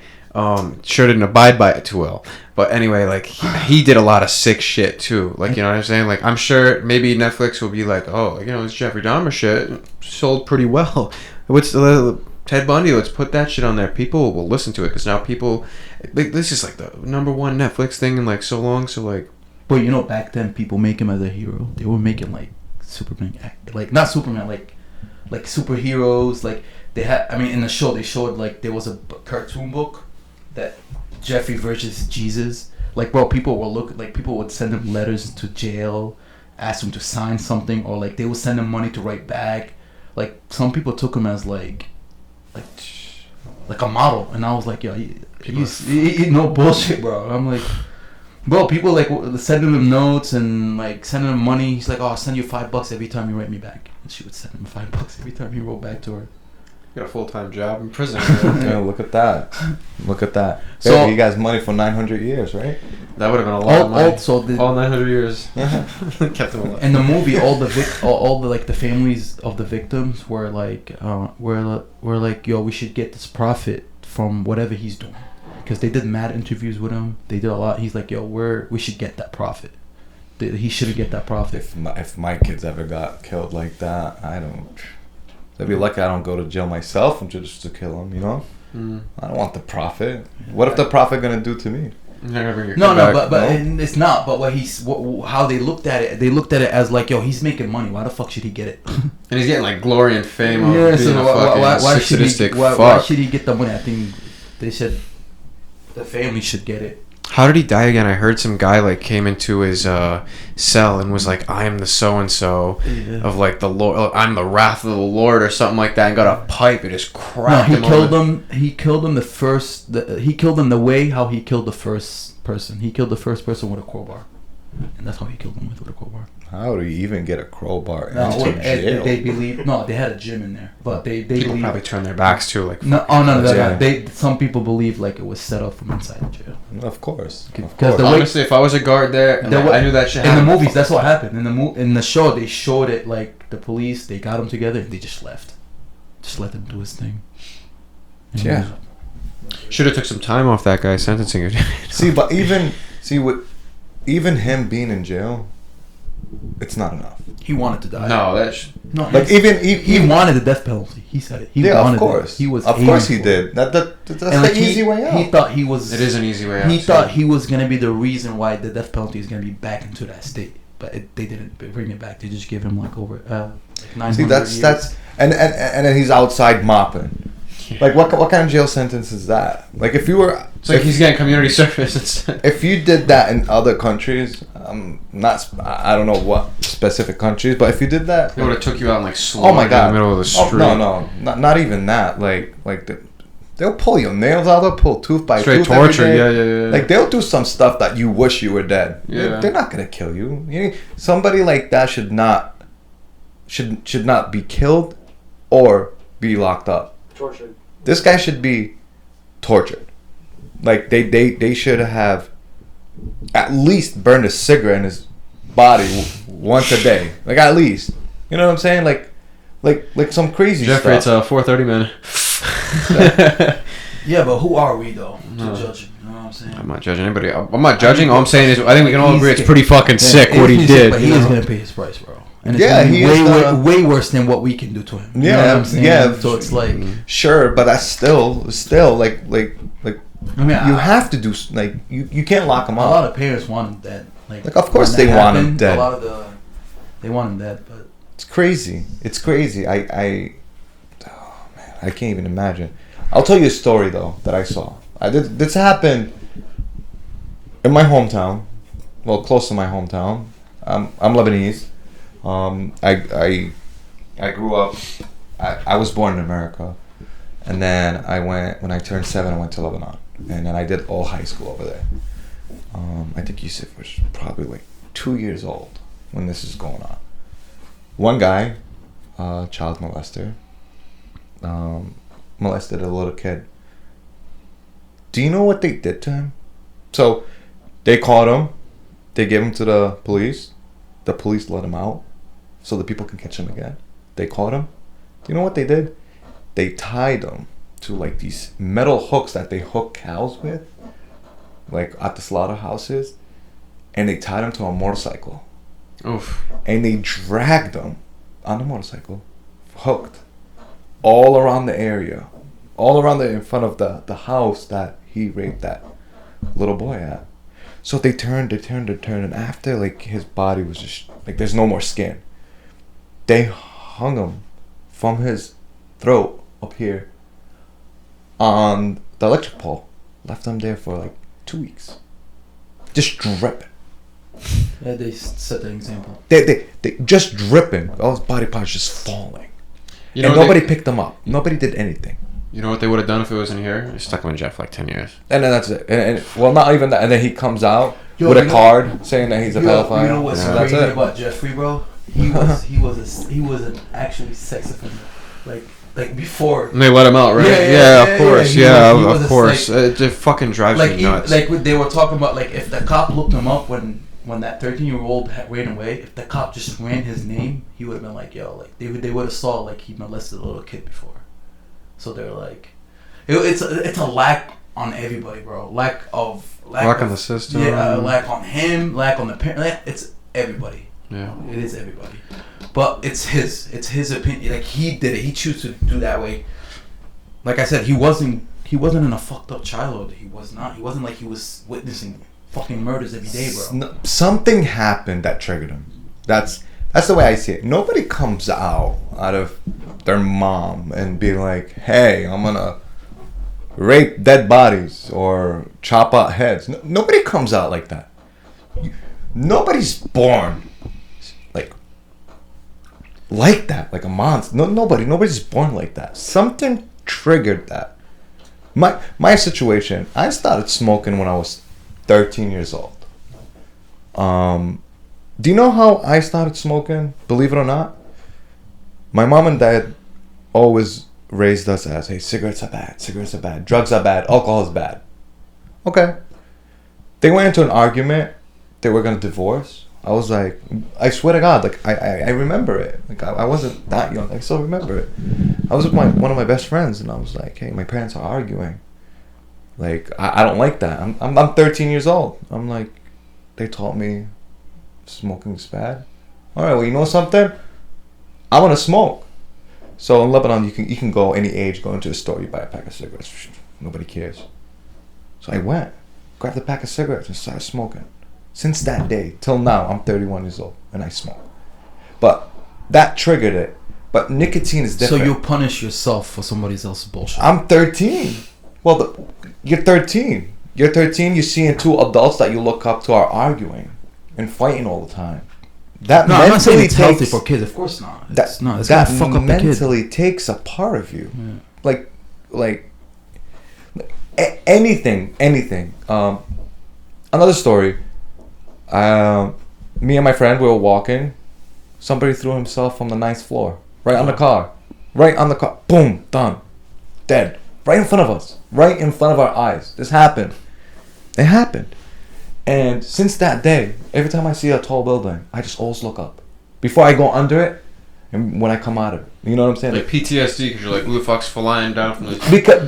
S1: sure didn't abide by it too well. But anyway, like he did a lot of sick shit too. Like, you know what I'm saying? Like, I'm sure maybe Netflix will be like, oh, you know, this Jeffrey Dahmer shit sold pretty well. What's the Ted Bundy? Let's put that shit on there. People will listen to it because now people, like, this is like the #1 Netflix thing in like so long. So like,
S2: but you know, back then people make him as a hero. They were making like Superman, like not Superman, like superheroes. Like they had. I mean, in the show they showed like there was a cartoon book that Jeffrey versus Jesus. Like, bro, people would send him letters to jail, ask him to sign something, or like they would send him money to write back. Like some people took him as like a model, and I was like, yo, he no bullshit, bro. I'm like, bro, people like sending him notes and like sending him money. He's like, oh, I'll send you $5 every time you write me back, and she would send him $5 every time he wrote back to her.
S1: got a full-time job in prison.
S3: Yeah, look at that.
S2: So
S3: baby, you guys money for 900 years, right?
S1: That would have been a lot of money.
S2: Also,
S1: all 900 years. Kept them alive.
S2: In the movie, all the like the families of the victims were like, yo, we should get this profit from whatever he's doing, because they did mad interviews with him. They did a lot. He's like, yo, we should get that profit. He shouldn't get that profit.
S3: If my kids ever got killed like that, they'd be lucky I don't go to jail myself and just to kill them, you know? I don't want the profit. What if the profit gonna do to me?
S2: But it's not. But how they looked at it, as like, yo, he's making money. Why the fuck should he get it?
S1: And he's getting like glory and fame of
S2: yeah,
S1: being
S2: so
S1: a fucking sadistic fuck.
S2: Why should he get the money? I think they said the family should get it.
S1: How did he die again? I heard some guy like came into his cell and was like, I am the so-and-so of like the Lord, I'm the wrath of the Lord or something like that, and got a pipe and just cracked him.
S2: He killed him he killed him the way how he killed the first person. He killed the first person with a crowbar. And that's how he killed him with a crowbar.
S3: How do you even get a crowbar into jail?
S2: They believe they had a gym in there, but they
S1: people
S2: believe,
S1: probably turned their backs too. Like
S2: some people believe like it was set up from inside the jail.
S3: Of course.
S1: Honestly, if I was a guard there, and I knew that shit
S2: in the movies, that's what happened. In the show, they showed it like the police. They got him together and they just left, just let him do his thing.
S3: Yeah.
S1: Should have took some time off that guy's sentencing.
S3: But even him being in jail, it's not enough.
S2: He wanted to die.
S1: No,
S3: like
S2: he wanted the death penalty. He said it.
S3: Of course.
S2: He was.
S3: Of course he did. That's the easy way out.
S2: He thought he was.
S1: It is an easy way out.
S2: He thought he was gonna be the reason why the death penalty is gonna be back into that state, but they didn't bring it back. They just gave him like over 900 years.
S3: And then he's outside mopping. Yeah. Like what kind of jail sentence is that? Like if you were,
S1: it's like he's getting community service instead.
S3: If you did that in other countries, I don't know what specific countries, but if you did that,
S1: they would have took you out and like slow in the middle of the street.
S3: No, not even that. They'll pull your nails out. They'll pull tooth by
S1: straight
S3: tooth.
S1: Torture, yeah.
S3: Like they'll do some stuff that you wish you were dead.
S1: Yeah.
S3: They're not gonna kill you. Somebody like that should not be killed or be locked up.
S4: Tortured.
S3: This guy should be tortured. Like they should have at least burned a cigarette in his body once a day. Like at least, you know what I'm saying? Like some crazy
S1: Jeffrey,
S3: stuff.
S1: it's 4:30, man.
S2: Yeah, but who are we though to judge him? what I'm saying?
S1: I'm not judging anybody. I'm not judging. All I'm saying is I think we can all agree it's pretty fucking sick what he did.
S2: But he is gonna pay his price, bro. And it's
S3: Yeah,
S2: gonna be
S3: he is
S2: way worse than what we can do to him. You know
S3: Yeah,
S2: what I'm saying?
S3: yeah.
S2: So it's like,
S3: Sure, but that's still like
S2: I mean,
S3: you have to do like you can't lock him
S2: a
S3: up.
S2: lot of parents want him dead. Like
S3: Of course
S2: when
S3: they
S2: that
S3: want him
S2: happened,
S3: dead.
S2: A lot of they want him dead, but
S3: It's crazy. It's crazy. Oh man, I can't even imagine. I'll tell you a story though that I saw. This happened in my hometown, well, close to my hometown. I'm Lebanese. I grew up. I was born in America, and then when I turned 7. I went to Lebanon, and then I did all high school over there. I think Yusuf was probably like 2 years old when this is going on. One guy, child molester, molested a little kid. Do you know what they did to him? So they caught him. They gave him to the police. The police let him out so the people can catch him again. They caught him. Do you know what they did? They tied him to like these metal hooks that they hook cows with, like at the slaughterhouses, and they tied him to a motorcycle.
S1: Oof.
S3: And they dragged him on the motorcycle, hooked, all around the area, in front of the house that he raped that little boy at. So they turned, and after like his body was just like there's no more skin, they hung him from his throat up here on the electric pole, left him there for like 2 weeks, just dripping.
S2: yeah, they set an example.
S3: They just dripping. All his body parts just falling.
S1: You know
S3: And
S1: what
S3: nobody picked him up. Nobody did anything.
S1: You know what they would have done if it wasn't here? They stuck him in jail for like 10 years.
S3: And then that's it. And well, not even that. And then he comes out
S2: Yo,
S3: with a
S2: you know-
S3: card saying that he's a pedophile.
S2: You know what's
S1: Yeah.
S2: crazy
S3: That's it.
S2: about Jeffrey, bro? He was an actually sex offender, like before.
S1: And they let him out, right?
S2: Yeah,
S1: of course.
S2: he
S1: Yeah,
S2: was- he was
S1: of
S2: a
S1: course.
S2: like-
S1: It just fucking drives
S2: Like
S1: me nuts.
S2: they were talking about, like, if the cop looked him up when that 13-year-old ran away, if the cop just ran his name, he would have been like, yo, like they would have saw like he molested a little kid before. So they're like, it's a lack on everybody, bro. Lack
S1: on
S2: of
S1: the system.
S2: Yeah, lack on him, lack on the parent. It's everybody.
S1: Yeah.
S2: It is everybody. But it's his opinion. Like, he did it. He chose to do that way. Like I said, he wasn't in a fucked up childhood. He was not. He wasn't like he was witnessing fucking murders every day, bro.
S3: Something happened that triggered him. That's the way I see it. Nobody comes out of their mom and be like, hey, I'm gonna rape dead bodies or chop out heads. Nobody comes out like that. Nobody's born like that, like a monster. Nobody's born like that. Something triggered that. My situation, I started smoking when I was 13 years old. Do you know how I started smoking? Believe it or not, my mom and dad always raised us as, hey, cigarettes are bad, drugs are bad, alcohol is bad. Okay. They went into an argument. They were gonna divorce. I was like, I swear to God, like I remember it. Like I wasn't that young. I still remember it. I was with one of my best friends, and I was like, hey, my parents are arguing. Like I don't like that. I'm 13 years old. I'm like, they taught me smoking is bad. All right, well, you know something? I want to smoke. So in Lebanon, you can go any age, go into a store, you buy a pack of cigarettes. Nobody cares. So I went, grabbed a pack of cigarettes, and started smoking. Since that day till now, I'm 31 years old and I smoke. But that triggered it. But nicotine is different.
S2: So you punish yourself for somebody else's bullshit.
S3: I'm 13. Well, you're 13. You're 13. You're seeing two adults that you look up to are arguing and fighting all the time. That
S2: No, I'm not saying it's
S3: mentally
S2: healthy
S3: takes-
S2: for kids. Of course not.
S3: That
S2: It's not. It's
S3: that
S2: gonna fuck up the kid.
S3: mentally takes a part of you.
S2: Yeah.
S3: Like anything. Another story. Me and my friend, we were walking. Somebody threw himself from the 9th floor, right on the car. Boom, done, dead, right in front of us, right in front of our eyes. This happened. It happened. And since that day, every time I see a tall building, I just always look up before I go under it, and when I come out of it. You know what I'm saying?
S1: Like PTSD, because you're like, who the fuck's flying down from the...
S3: Because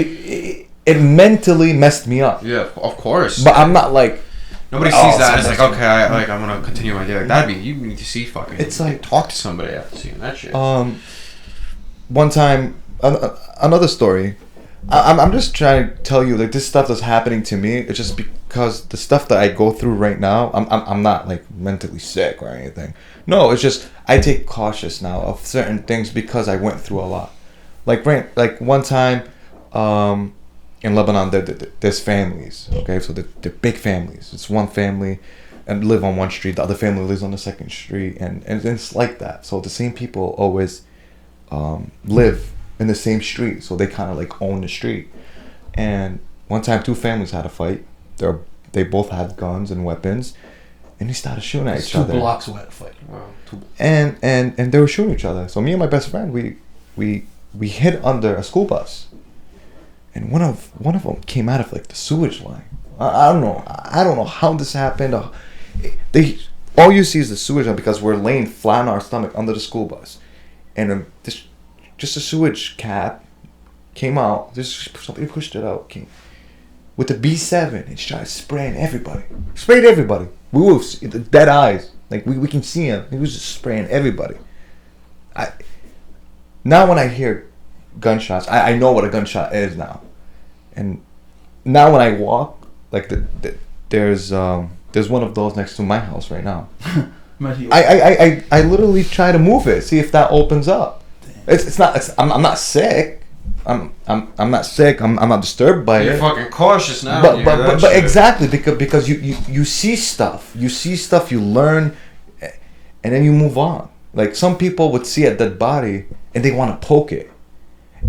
S3: it mentally messed me up.
S1: Yeah, of course.
S3: But I'm not like.
S1: Nobody sees that. It's like, okay, I'm gonna continue my day. Like that'd be, you need to see fucking.
S3: It's like
S1: talk to somebody after seeing that shit.
S3: One time, another story. I'm just trying to tell you, like, this stuff that's happening to me. It's just because the stuff that I go through right now. I'm not like mentally sick or anything. No, it's just I take cautious now of certain things because I went through a lot. Like one time, in Lebanon, there's families. Okay, so they're big families. It's one family, and live on one street. The other family lives on the second street, and it's like that. So the same people always live in the same street, so they kind of like own the street. And one time, two families had a fight. They both had guns and weapons, and they started shooting at each other.
S2: 2 blocks away to fight.
S1: Wow.
S3: And they were shooting each other. So me and my best friend, we hid under a school bus, and one of them came out of like the sewage line. I don't know how this happened. All you see is the sewage line because we're laying flat on our stomach under the school bus, and just a sewage cap came out. Somebody pushed it out. Came with the B7 and started spraying everybody. Sprayed everybody. We were dead eyes. Like we can see him. He was just spraying everybody. Now when I hear gunshots, I know what a gunshot is now. And now when I walk, like there's one of those next to my house right now. I literally try to move it, see if that opens up. I'm not sick. I'm not sick. I'm not disturbed by it.
S1: You're fucking cautious now.
S3: But exactly because you see stuff. You see stuff. You learn, and then you move on. Like some people would see a dead body and they want to poke it,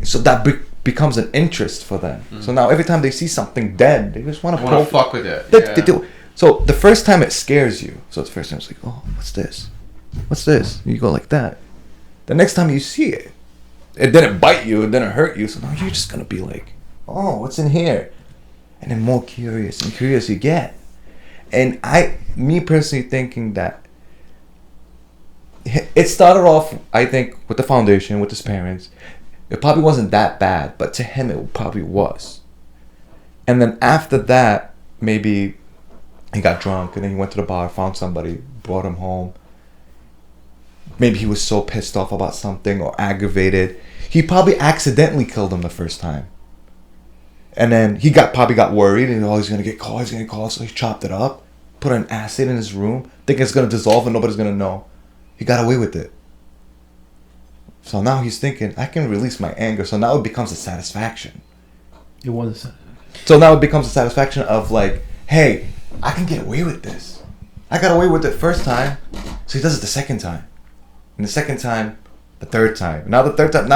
S3: so that becomes an interest for them. Mm. So now every time they see something dead, they just want to poke.
S1: Fuck with it.
S3: They do. So the first time it scares you. So the first time it's like, oh, what's this? What's this? You go like that. The next time you see it, it didn't bite you, it didn't hurt you. So now you're just gonna be like, oh, what's in here? And then more curious and curious you get. And me personally thinking that it started off, I think, with the foundation, with his parents. It probably wasn't that bad, but to him it probably was. And then after that, maybe he got drunk and then he went to the bar, found somebody, brought him home. Maybe he was so pissed off about something or aggravated. He probably accidentally killed him the first time. And then he probably got worried and he's gonna get caught, so he chopped it up, put an acid in his room, thinking it's gonna dissolve and nobody's gonna know. He got away with it. So now he's thinking, I can release my anger. So now it becomes a satisfaction.
S2: It was a satisfaction.
S3: So now it becomes a satisfaction of like, hey, I can get away with this. I got away with it first time, so he does it the second time. And the second time, the third time. Now the third time,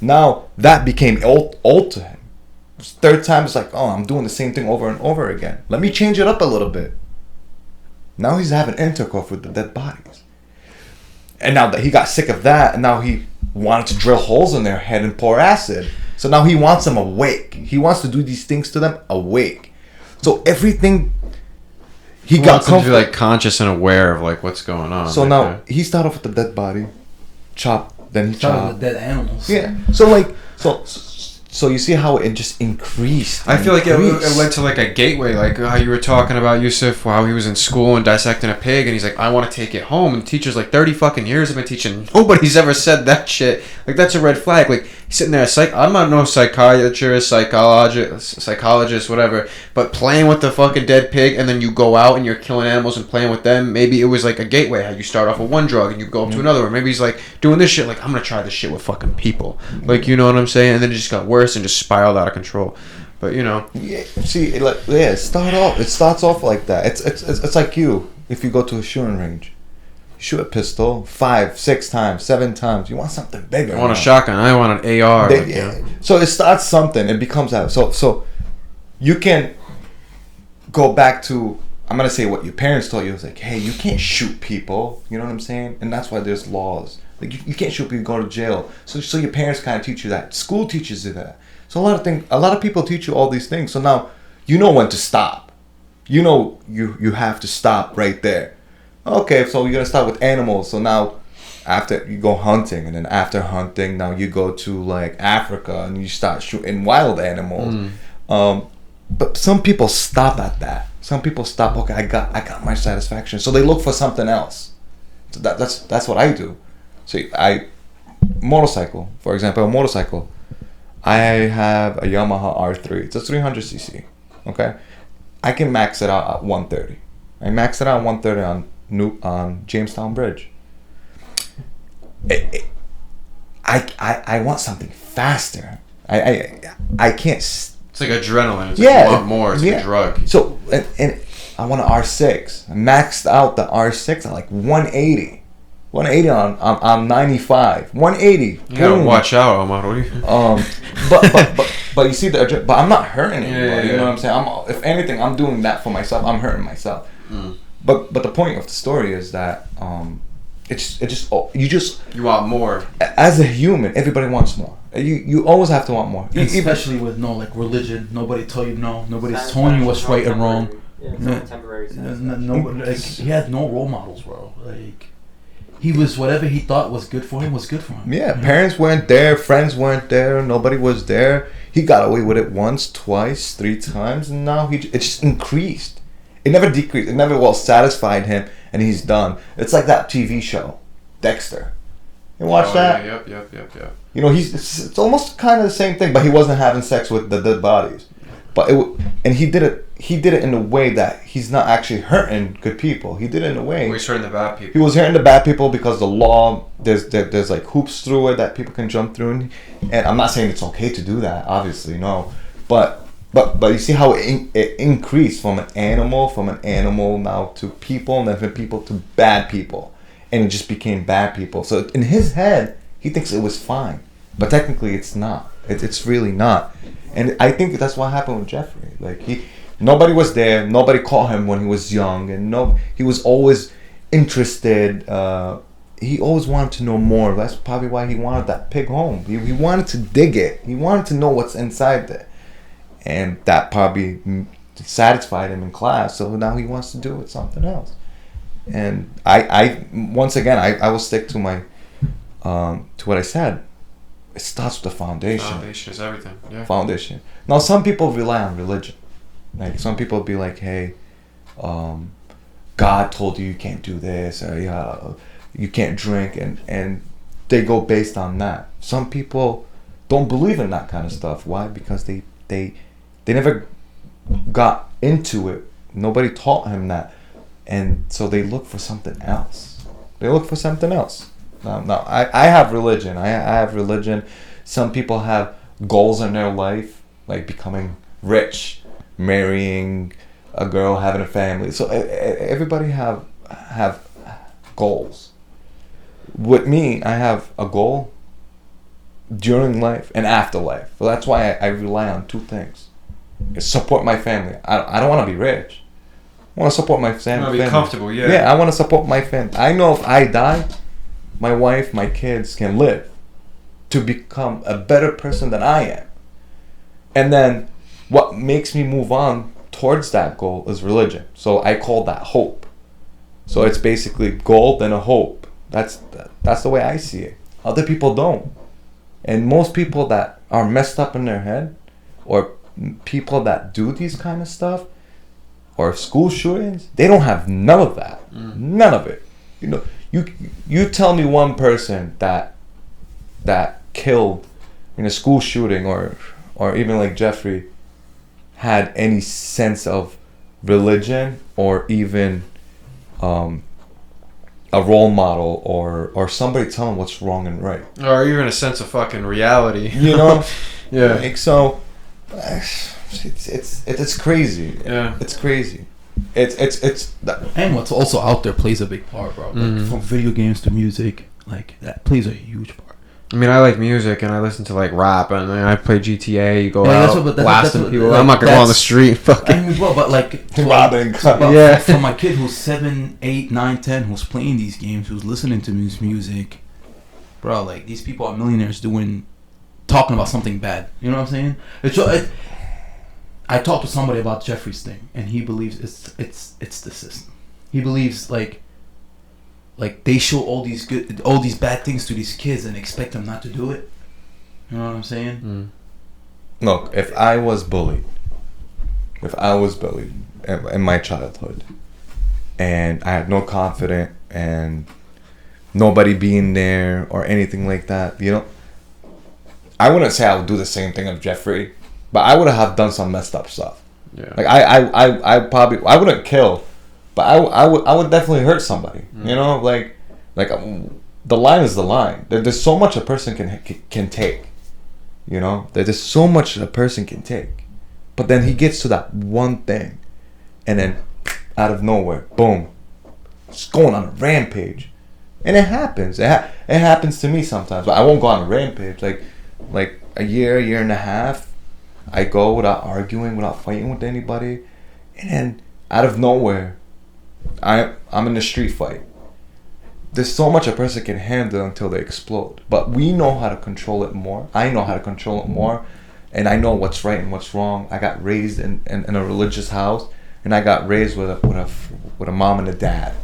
S3: now that became old to him. Third time, it's like, oh, I'm doing the same thing over and over again. Let me change it up a little bit. Now he's having intercourse with the dead bodies. And now that he got sick of that, and now he wanted to drill holes in their head and pour acid. So now he wants them awake. He wants to do these things to them awake. So everything he got
S1: to be like conscious and aware of like what's going on.
S3: So now he started off with the dead body, then he chopped
S2: the dead animals.
S3: Yeah. So you see how it just increased.
S1: I feel like it led to like a gateway, like how you were talking about Yusuf, how he was in school and dissecting a pig, and he's like, I want to take it home. And the teacher's like, 30 fucking years I've been teaching. Nobody's ever said that shit. Like that's a red flag. Like he's sitting there, I'm not no psychiatrist, psychologist, whatever. But playing with the fucking dead pig, and then you go out and you're killing animals and playing with them. Maybe it was like a gateway. How you start off with one drug and you go up to another. Or maybe he's like doing this shit. Like I'm gonna try this shit with fucking people. Like you know what I'm saying? And then it just got worse and just spiraled out of control. But you know,
S3: it starts off like that. It's like you, if you go to a shooting range, you shoot a pistol 5, 6 times, 7 times. You want something bigger.
S1: I want a shotgun. I want an AR.
S3: So it starts something. It becomes that. So you can go back to, I'm gonna say what your parents told you. It's like, hey, you can't shoot people. You know what I'm saying? And that's why there's laws. Like you can't shoot people, go to jail. So your parents kind of teach you that. School teaches you that. So a lot of people teach you all these things. So now you know when to stop. You know you have to stop right there. Okay, so you're gonna start with animals. So now after you go hunting, and then after hunting, now you go to like Africa and you start shooting wild animals. But some people stop at that. Some people stop. Okay, I got my satisfaction. So they look for something else. So that's what I do. So motorcycle, for example, a motorcycle. I have a Yamaha R3. It's a 300cc. Okay, I can max it out at 130. I maxed it out at 130 on Jamestown Bridge. I want something faster. I can't.
S1: It's like adrenaline. It's
S3: yeah,
S1: like you want more. It's a drug.
S3: So and I want an R6. I maxed out the R6 at like 180. 180 on 95. 180.
S1: You gotta watch out, Omar. What do you?
S3: But you see but I'm not hurting anybody.
S1: Yeah.
S3: You know what I'm saying? If anything, I'm doing that for myself. I'm hurting myself. But the point of the story is that you
S1: want more.
S3: As a human, everybody wants more. You always have to want more.
S2: Especially with no like religion. Nobody tell you no. Nobody's telling you what's right and wrong.
S4: Yeah, it's only temporary.
S2: He had no role models, bro. Like he was whatever he thought was good for him was good for him.
S3: Yeah, parents weren't there, friends weren't there, nobody was there. He got away with it once, twice, 3 times, and now it just increased. It never decreased. It never satisfied him, and he's done. It's like that TV show, Dexter. You watch that?
S1: Yeah, yep.
S3: You know, it's almost kind of the same thing, but he wasn't having sex with the dead bodies. But he did it in a way that he's not actually hurting good people. He did it in a way.
S1: He's hurting the bad people.
S3: He was hurting the bad people because the law there's like hoops through it that people can jump through, and I'm not saying it's okay to do that. Obviously, no. But you see how it increased from an animal now to people, and then from people to bad people, and it just became bad people. So in his head, he thinks it was fine, but technically it's not. It's really not. And I think that's what happened with Jeffrey. Like nobody was there. Nobody caught him when he was young, and he was always interested. He always wanted to know more. That's probably why he wanted that pig home. He wanted to dig it. He wanted to know what's inside there, and that probably satisfied him in class. So now he wants to do it something else. And I once again I will stick to my to what I said. It starts with the foundation.
S1: Foundation is everything. Yeah.
S3: Foundation. Now, some people rely on religion. Like some people be like, "Hey, God told you can't do this, or you can't drink," and they go based on that. Some people don't believe in that kind of stuff. Why? Because they never got into it. Nobody taught him that, and so they look for something else. Now, I have religion. I have religion. Some people have goals in their life, like becoming rich, marrying a girl, having a family. So everybody have goals. With me, I have a goal during life and after life. So that's why I rely on 2 things. Support my family. I don't want to be rich. I want to support my family.
S1: You want to be comfortable, yeah.
S3: Yeah, I want to support my family. I know if I die, my wife, my kids can live to become a better person than I am. And then what makes me move on towards that goal is religion. So I call that hope. So it's basically gold and a hope. That's the way I see it. Other people don't. And most people that are messed up in their head, or people that do these kind of stuff, or school shootings, they don't have none of that. None of it. You know, you tell me one person that killed in a school shooting or even like Jeffrey had any sense of religion or even a role model or somebody tell him what's wrong and right,
S1: or even a sense of fucking reality.
S3: You know?
S1: Yeah.
S3: Like, so it's crazy.
S1: Yeah.
S3: It's crazy. It's
S2: And what's also out there plays a big part, bro. Like, from video games to music, like that plays a huge part.
S1: I mean, I like music and I listen to like rap and I play GTA. You go
S2: Yeah,
S1: out blasting people.
S2: like,
S1: I'm not gonna go on the street. Fucking.
S2: I mean, well, but like
S3: robbing.
S1: Yeah.
S2: For my kid who's 7, 8, 9, 10, who's playing these games, who's listening to music, bro, like these people are millionaires talking about something bad. You know what I'm saying? I talked to somebody about Jeffrey's thing, and he believes it's the system. He believes like they show all these bad things to these kids and expect them not to do it. You know what I'm saying?
S3: Look, if I was bullied if I was bullied in my childhood, and I had no confidence and nobody being there or anything like that, you know, I wouldn't say I would do the same thing of Jeffrey, but I would have done some messed up stuff.
S1: Yeah.
S3: Like I probably I wouldn't kill, but I would definitely hurt somebody. You know, like the line is the line. There's so much a person can take. You know, there's so much a person can take, but then he gets to that one thing, and then out of nowhere, boom, it's going on a rampage, and it happens. It happens to me sometimes, but I won't go on a rampage. Like a year and a half, I go without arguing, without fighting with anybody, and then out of nowhere, I'm in a street fight. There's so much a person can handle until they explode. But we know how to control it more. I know how to control it more. And I know what's right and what's wrong. I got raised in a religious house. And I got raised with a mom and a dad.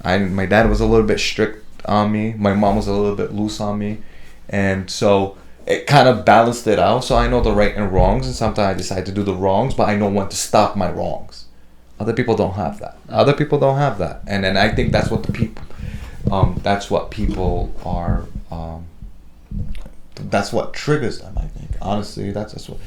S3: My dad was a little bit strict on me. My mom was a little bit loose on me. And so it kind of balanced it out. So I know the right and wrongs. And sometimes I decide to do the wrongs. But I know when to stop my wrongs. Other people don't have that. And then I think that's what the people... that's what people are. That's what triggers them. I think honestly, that's what.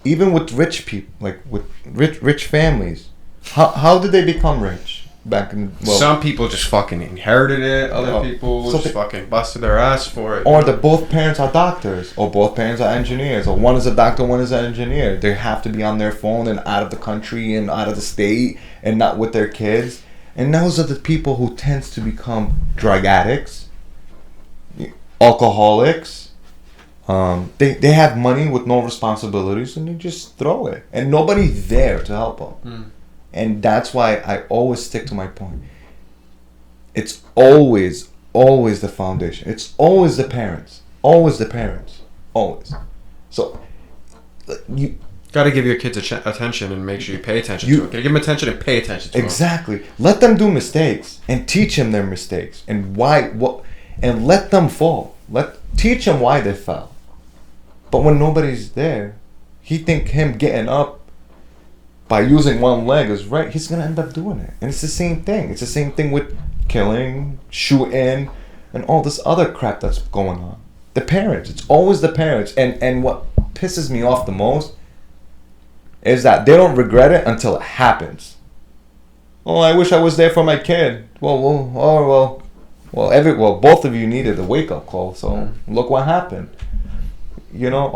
S3: Even with rich people, like with rich families, how did they become rich back in? Well,
S1: some people just fucking inherited it. Other people just fucking busted their ass for it.
S3: Or that both parents are doctors, or both parents are engineers, or one is a doctor, one is an engineer. They have to be on their phone and out of the country and out of the state and not with their kids. And those are the people who tends to become drug addicts, alcoholics. They have money with no responsibilities and they just throw it. And nobody's there to help them. And that's why I always stick to my point. It's always the foundation. It's always the parents. Always. So, you...
S1: Gotta give your kids attention and make sure you pay attention to it. Gotta give them attention and pay attention to it.
S3: Exactly. Let them do mistakes and teach them their mistakes and and let them fall. Teach them why they fell. But when nobody's there, he think him getting up by using one leg is right. He's gonna end up doing it, and it's the same thing. It's the same thing with killing, shooting, and all this other crap that's going on. The parents. It's always the parents. And what pisses me off the most is that they don't regret it until it happens. Oh, I wish I was there for my kid. Well, both of you needed a wake-up call, so look what happened. You know,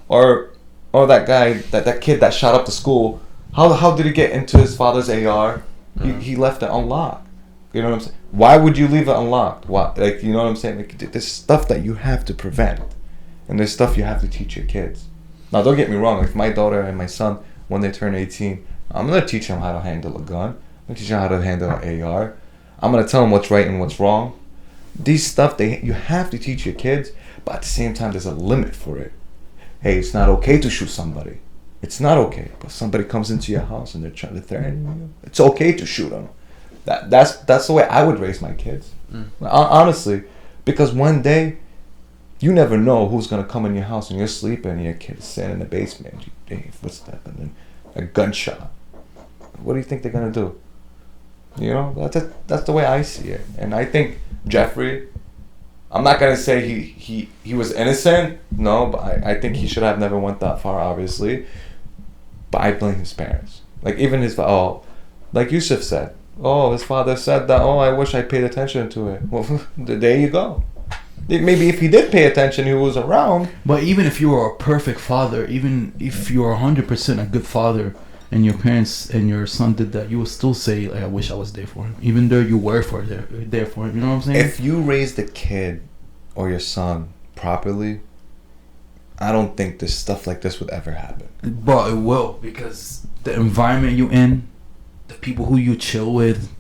S3: or that guy, that kid that shot up the school. How did he get into his father's AR? He left it unlocked. You know what I'm saying? Why would you leave it unlocked? Why? Like, you know what I'm saying? Like, there's stuff that you have to prevent, and there's stuff you have to teach your kids. Now, don't get me wrong. If my daughter and my son, when they turn 18, I'm going to teach them how to handle a gun. I'm going to teach them how to handle an AR. I'm going to tell them what's right and what's wrong. These stuff, you have to teach your kids, but at the same time, there's a limit for it. Hey, it's not okay to shoot somebody. It's not okay. But somebody comes into your house and they're trying to threaten you. It's okay to shoot them. That's the way I would raise my kids. Honestly. Because one day, you never know who's going to come in your house and you're sleeping and your kid's sitting in the basement. You hear a footstep and then a gunshot. What do you think they're going to do? You know, that's the way I see it. And I think Jeffrey, I'm not going to say he was innocent. No, but I think he should have never went that far, obviously. But I blame his parents. Like, even his... like Yusuf said. His father said that, I wish I paid attention to it. Well, there you go. Maybe if he did pay attention, he was around.
S2: But even if you were a perfect father, even if you were 100% a good father, and your parents and your son did that, you would still say, like, I wish I was there for him. Even though you were there for him. You know what I'm saying?
S3: If you raise the kid or your son properly, I don't think this stuff like this would ever happen.
S2: But it will, because the environment you in, the people who you chill with,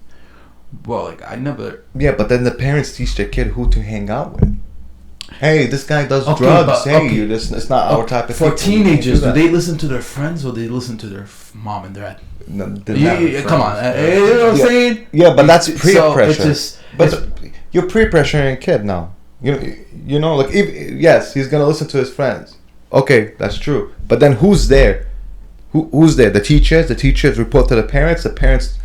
S2: well, like, I never...
S3: Yeah, but then the parents teach their kid who to hang out with. Hey, this guy does drugs. It's not our type of thing.
S2: For teenagers, do they listen to their friends or they listen to their mom and dad?
S3: No,
S2: come on. You know what I'm saying?
S3: Yeah, but that's peer pressure.
S2: But
S3: you're pre-pressuring a kid now. You know, like, yes, he's going to listen to his friends. Okay, that's true. But then who's there Who's there? The teachers. The teachers report to the parents. The parents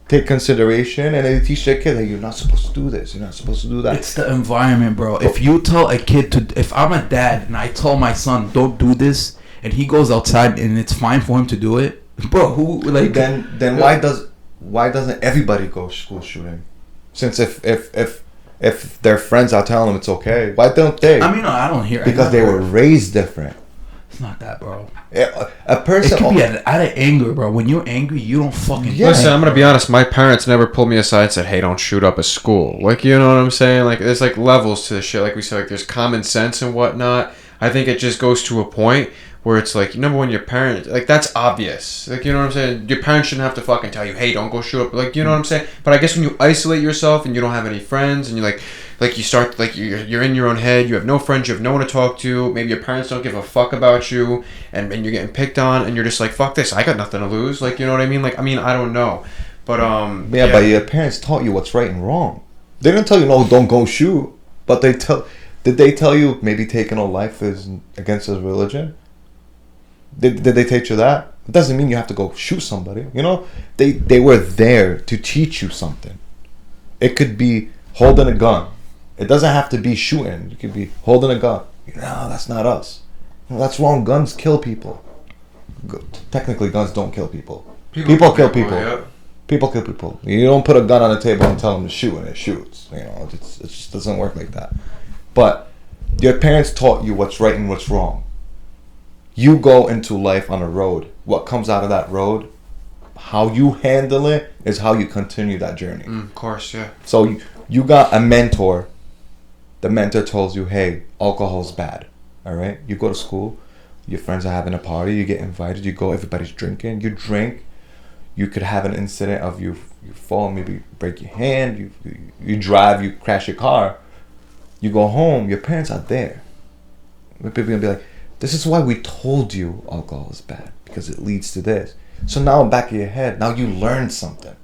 S3: take consideration, and they teach their kid, hey, you're not supposed to do this. You're not supposed to do that.
S2: It's the environment, bro. If you tell a kid to, if I'm a dad and I tell my son don't do this, and he goes outside and it's fine for him to do it, bro, who like?
S3: Then why doesn't everybody go school shooting? Since if their friends are telling them it's okay, why don't they?
S2: I mean, no, I don't hear.
S3: Because they were raised different.
S2: It's not that, bro.
S3: A person.
S2: It could be out of anger, bro. When you're angry, you don't fucking.
S3: Yeah.
S1: Listen, I'm gonna be honest. My parents never pulled me aside and said, "Hey, don't shoot up a school." Like, you know what I'm saying? Like, there's like levels to this shit. Like we said, like there's common sense and whatnot. I think it just goes to a point where it's like, number one, your parents, like that's obvious. Like, you know what I'm saying? Your parents shouldn't have to fucking tell you, "Hey, don't go shoot up." Like, you know what I'm saying? But I guess when you isolate yourself and you don't have any friends and you like you start like you're in your own head, you have no friends, you have no one to talk to, maybe your parents don't give a fuck about you, and you're getting picked on, and you're just like, fuck this, I got nothing to lose. Like, you know what I mean? Like, I mean, I don't know, but
S3: yeah, but your parents taught you what's right and wrong. They didn't tell you, no, don't go shoot, but did they tell you maybe taking a life is against his religion? Did they teach you that? It doesn't mean you have to go shoot somebody. You know, they were there to teach you something. It could be holding a gun. It doesn't have to be shooting. It could be holding a gun. No, that's not us. No, that's wrong. Guns kill people. Technically, guns don't kill people. People kill people.
S1: Yeah.
S3: People kill people. You don't put a gun on the table and tell them to shoot, and it shoots. You know, it just doesn't work like that. But your parents taught you what's right and what's wrong. You go into life on a road. What comes out of that road, how you handle it, is how you continue that journey.
S1: Of course, yeah.
S3: So you got a mentor. The mentor tells you, hey, alcohol's bad. All right? You go to school. Your friends are having a party. You get invited. You go. Everybody's drinking. You drink. You could have an incident of you fall, maybe break your hand. You drive. You crash your car. You go home. Your parents are there. People are going to be like, this is why we told you alcohol is bad. Because it leads to this. So now in the back of your head, now you learned something.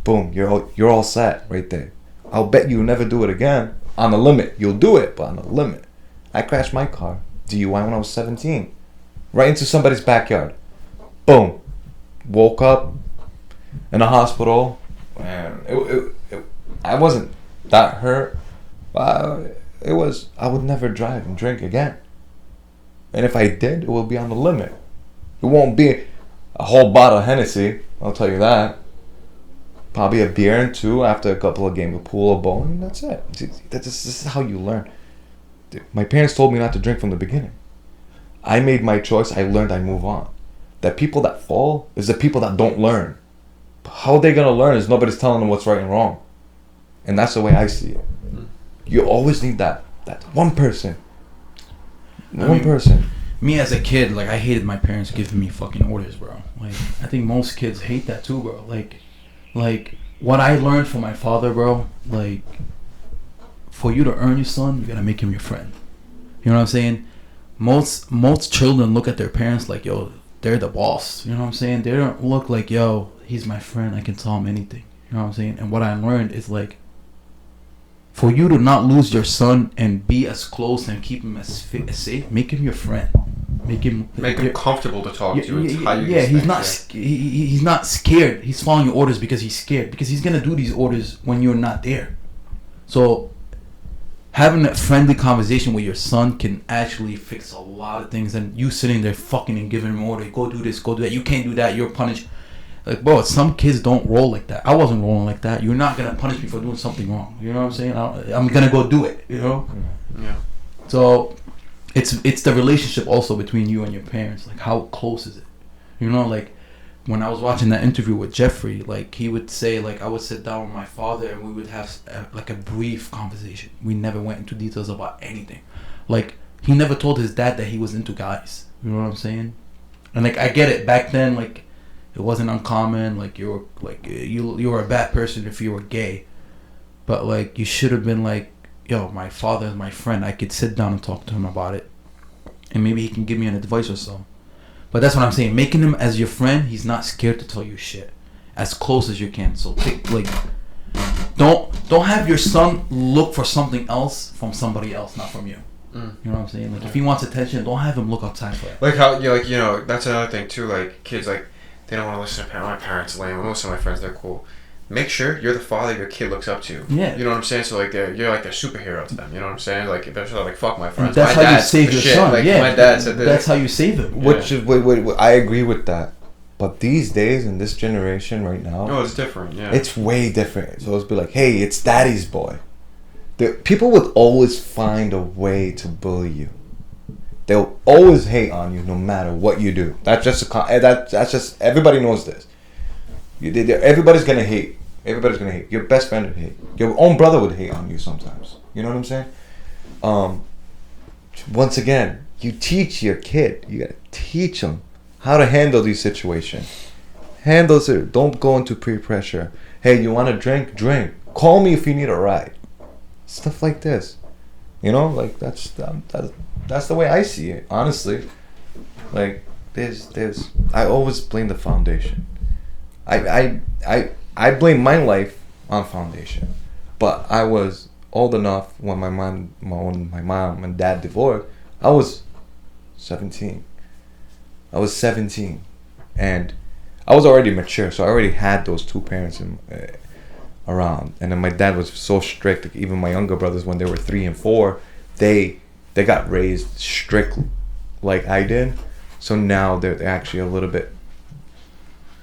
S3: Boom. You're all set right there. I'll bet you'll never do it again. On the limit. You'll do it, but on the limit. I crashed my car. DUI when I was 17. Right into somebody's backyard. Boom. Woke up in a hospital. And I wasn't that hurt. It was, I would never drive and drink again. And if I did, it will be on the limit. It won't be a whole bottle of Hennessy. I'll tell you that. Probably a beer and two after a couple of games of pool or bowling. That's it. This is how you learn. My parents told me not to drink from the beginning. I made my choice. I learned. I move on. The people that fall is the people that don't learn. How they gonna learn is nobody's telling them what's right and wrong. And that's the way I see it. You always need that one person. One person.
S2: Me as a kid, like I hated my parents giving me fucking orders, bro. Like I think most kids hate that too, bro. Like what I learned from my father, bro, like for you to earn your son, you gotta make him your friend. You know what I'm saying? Most children look at their parents like, yo, they're the boss. You know what I'm saying? They don't look like, yo, he's my friend, I can tell him anything. You know what I'm saying? And what I learned is like, for you to not lose your son and be as close and keep him as safe, make him your friend. Make him
S1: comfortable to talk to.
S2: He's not scared. He's following your orders because he's scared. Because he's gonna do these orders when you're not there. So having a friendly conversation with your son can actually fix a lot of things. And you sitting there fucking and giving him orders, go do this, go do that. You can't do that. You're punished. Like, bro, some kids don't roll like that. I wasn't rolling like that. You're not gonna punish me for doing something wrong. You know what I'm saying? I'm gonna go do it. You know?
S1: Yeah.
S2: So it's the relationship also between you and your parents. Like, how close is it? You know, like when I was watching that interview with Jeffrey, like he would say, like I would sit down with my father and we would have like a brief conversation. We never went into details about anything. Like he never told his dad that he was into guys. You know what I'm saying? And like I get it. Back then, like it wasn't uncommon. Like you were a bad person if you were gay, but like you should have been like, yo, my father is my friend. I could sit down and talk to him about it, and maybe he can give me an advice or so. But that's what I'm saying. Making him as your friend, he's not scared to tell you shit, as close as you can. So don't have your son look for something else from somebody else, not from you. You know what I'm saying? Like if he wants attention, don't have him look outside for it.
S1: Like how that's another thing too. Like kids, like they don't want to listen to my parents. Lame. Most of my friends, they're cool. Make sure you're the father your kid looks up to.
S2: Yeah.
S1: You know what I'm saying? So like you're like a superhero to them. You know what I'm saying? Like if they're sort of like fuck my friends.
S2: That's
S1: my
S2: how you save your son.
S1: Like,
S2: yeah.
S1: My dad said this.
S2: That's how you save him.
S3: Which is wait, I agree with that. But these days in this generation right now,
S1: oh, it's different. Yeah.
S3: it's way different. So it's be like, hey, it's daddy's boy. People would always find a way to bully you. They'll always hate on you no matter what you do. That's just that's just everybody knows this. Everybody's gonna hate. Everybody's gonna hate. Your best friend would hate. Your own brother would hate on you sometimes. You know what I'm saying? Once again, you teach your kid. You gotta teach them how to handle these situations. Handle it. Don't go into pre-pressure. Hey, you want to drink? Drink. Call me if you need a ride. Stuff like this. You know, like that's the way I see it. Honestly, like there's. I always blame the foundation. I blame my life on foundation, but I was old enough when my mom and dad divorced. I was 17. And I was already mature, so I already had those two parents around. And then my dad was so strict. Like even my younger brothers, when they were 3 and 4, they got raised strict like I did. So now they're actually a little bit.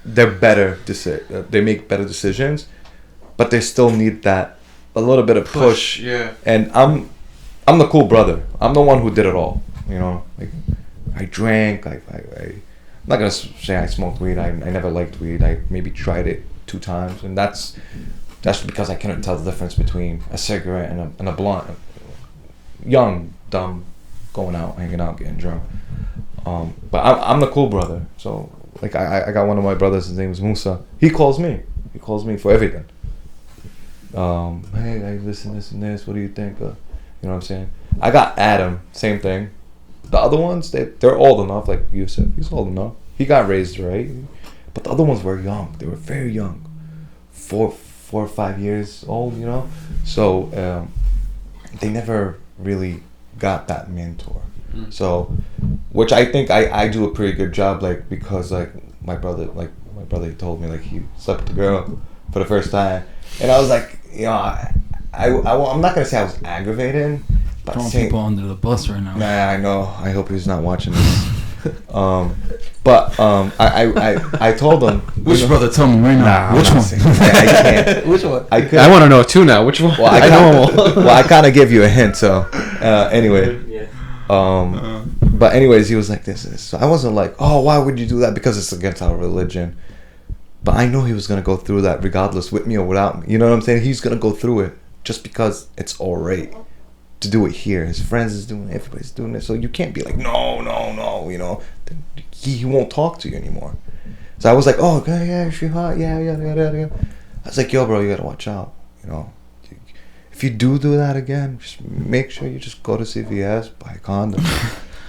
S3: They're better. They make better decisions, but they still need that a little bit of push.
S1: Yeah.
S3: And I'm the cool brother. I'm the one who did it all. You know, like I drank. I'm not gonna say I smoked weed. I never liked weed. I maybe tried it 2 times, and that's because I couldn't tell the difference between a cigarette and a blunt. Young, dumb, going out, hanging out, getting drunk. But I'm the cool brother. So like I got one of my brothers. His name is Musa. He calls me for everything. Hey, I listen this and this. What do you think? You know what I'm saying? I got Adam. Same thing. The other ones, they're old enough. Like you said, he's old enough. He got raised right, but the other ones were young. They were very young, 4 or 5 years old. You know, so they never really got that mentor. So, which I think I do a pretty good job. Like because like my brother told me like he slept with a girl for the first time, and I was like, you know, I'm not gonna say I was aggravated.
S2: Throwing people under the bus right now.
S3: Nah, I know. I hope he's not watching this. I told him.
S2: Which brother? Tell me right now. Which one?
S3: I can't.
S2: Which one?
S1: I want to know too now. Which one?
S3: Well, I know. Well, I kind of gave you a hint. So anyway.
S4: Yeah.
S3: But anyways, he was like this. So I wasn't like, oh, why would you do that? Because it's against our religion. But I know he was gonna go through that regardless, with me or without me. You know what I'm saying? He's gonna go through it just because it's alright to do it here. His friends is doing it, everybody's doing it. So you can't be like, no, you know. He won't talk to you anymore. So I was like, oh, okay, yeah, she hot, yeah. I was like, yo, bro, you gotta watch out. You know, if you do that again, just make sure you just go to CVS, buy a condom.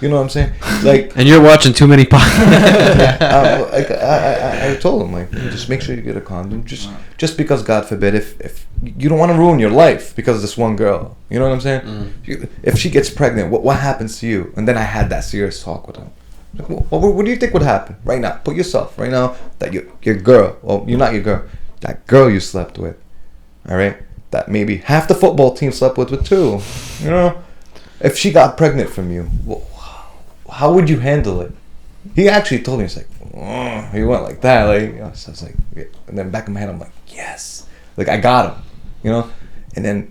S3: You know what I'm saying? Like,
S1: and you're watching too many podcasts.
S3: I told him like, just make sure you get a condom. Just because, God forbid, if you don't want to ruin your life because of this one girl. You know what I'm saying? If she gets pregnant, what happens to you? And then I had that serious talk with him. Like, what do you think would happen right now? Put yourself right now that your girl. Well, you're not your girl. That girl you slept with. All right. That maybe half the football team slept with too. You know, if she got pregnant from you. Well, how would you handle it? He actually told me, he's like, he went like that, like, so I was like, yeah. And then back in my head, I'm like, yes, like I got him, you know. And then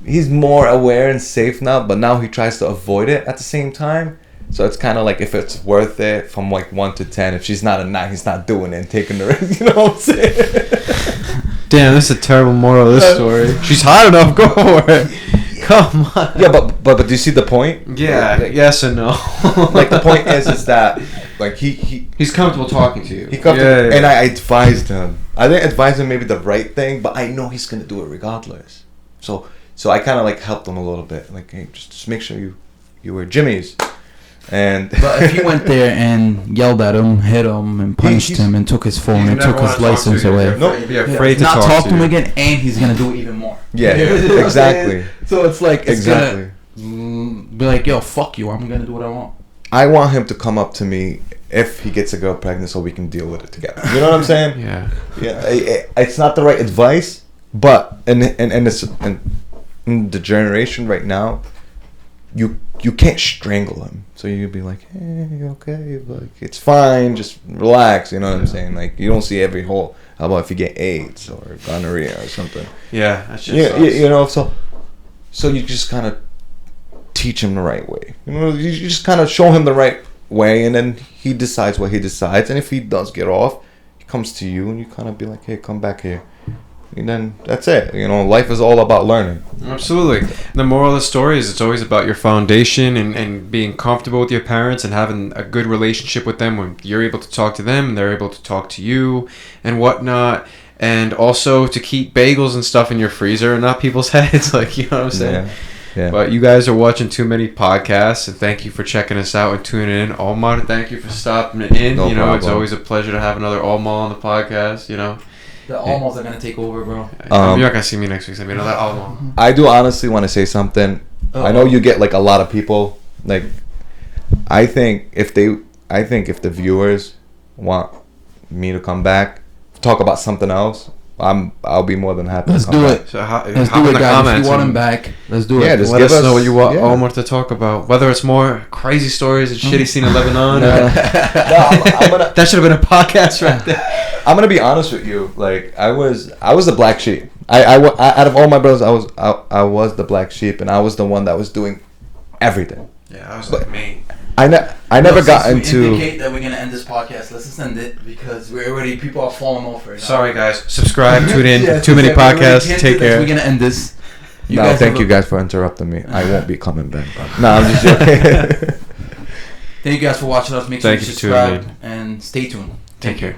S3: he's more aware and safe now, but now he tries to avoid it at the same time. So it's kind of like if it's worth it from like 1 to 10. If she's not a 9, he's not doing it and taking the risk. You know what I'm saying?
S1: Damn, this is a terrible moral of this story. She's hot enough, go for it. Come on.
S3: Yeah, but do you see the point?
S1: Yeah, like, yes and no.
S3: Like the point is that like he's
S1: comfortable talking to you.
S3: And I advised him. I didn't advise him maybe the right thing, but I know he's gonna do it regardless. So I kind of like helped him a little bit. Like, hey, just make sure you wear Jimmy's. And
S2: but if he went there and yelled at him, hit him, and punched him, and took his phone and took his license away,
S1: You'd be afraid to
S2: not talk to him again, and he's gonna do it even more.
S3: Yeah, exactly.
S2: So it's like it's
S3: exactly.
S2: gonna Be like, yo, fuck you. I'm gonna do what I want.
S3: I want him to come up to me if he gets a girl pregnant, so we can deal with it together. You know what I'm saying?
S1: Yeah.
S3: It's not the right advice, but in the generation right now, you can't strangle him. So you'd be like, hey, okay, like it's fine, just relax. You know what I'm saying? Like you don't see every hole. How about if you get AIDS or gonorrhea or something?
S1: Yeah, that shit
S3: Yeah,
S1: sucks.
S3: you know. So you just kind of teach him the right way. You know, you just kind of show him the right way, and then he decides what he decides. And if he does get off, he comes to you, and you kind of be like, hey, come back here. And then that's it. You know, life is all about learning.
S1: Absolutely. The moral of the story is it's always about your foundation and being comfortable with your parents and having a good relationship with them when you're able to talk to them and they're able to talk to you and whatnot. And also to keep bagels and stuff in your freezer and not people's heads. Like, you know what I'm saying?
S3: Yeah.
S1: But you guys are watching Too Many Podcasts, and thank you for checking us out and tuning in. Omar, thank you for stopping in.
S3: No
S1: you know,
S3: problem.
S1: It's always a pleasure to have another Omar on the podcast, you know.
S2: The almost are gonna take over, bro.
S1: You're not gonna see me next week. So I mean, another Omar.
S3: I do honestly want to say something. I know you get like a lot of people. Like, I think if the viewers want me to come back, talk about something else, I'll be more than happy.
S2: Let's
S3: to come
S2: do
S3: back.
S2: it.
S1: So
S2: Let's do it, guys. If you want him back, let's do it.
S3: Yeah, just
S1: let
S3: give
S1: us
S3: us-
S1: know what you want
S3: yeah.
S1: Omar to talk about. Whether it's more crazy stories and shitty scene in Lebanon.
S3: No, I'm gonna
S1: That should have been a podcast right there.
S3: I'm gonna be honest with you. Like I was the black sheep. I out of all my brothers, I was the black sheep, and I was the one that was doing everything.
S1: Yeah, I was like me.
S3: I never got into.
S2: Indicate that we're gonna end this podcast. Let's just end it because people are falling off right now.
S1: Sorry, guys. Subscribe, tune in.
S2: Yeah,
S1: Too Many
S2: we already
S1: Podcasts.
S2: hinted
S1: Take
S2: that
S1: care.
S2: We're gonna end this.
S3: No, thank you guys for interrupting me. I won't be coming back. No, I'm just joking.
S2: Thank you guys for watching us. Make sure
S1: Thank
S2: you
S1: you for tuning
S2: subscribe and stay tuned.
S1: Take care.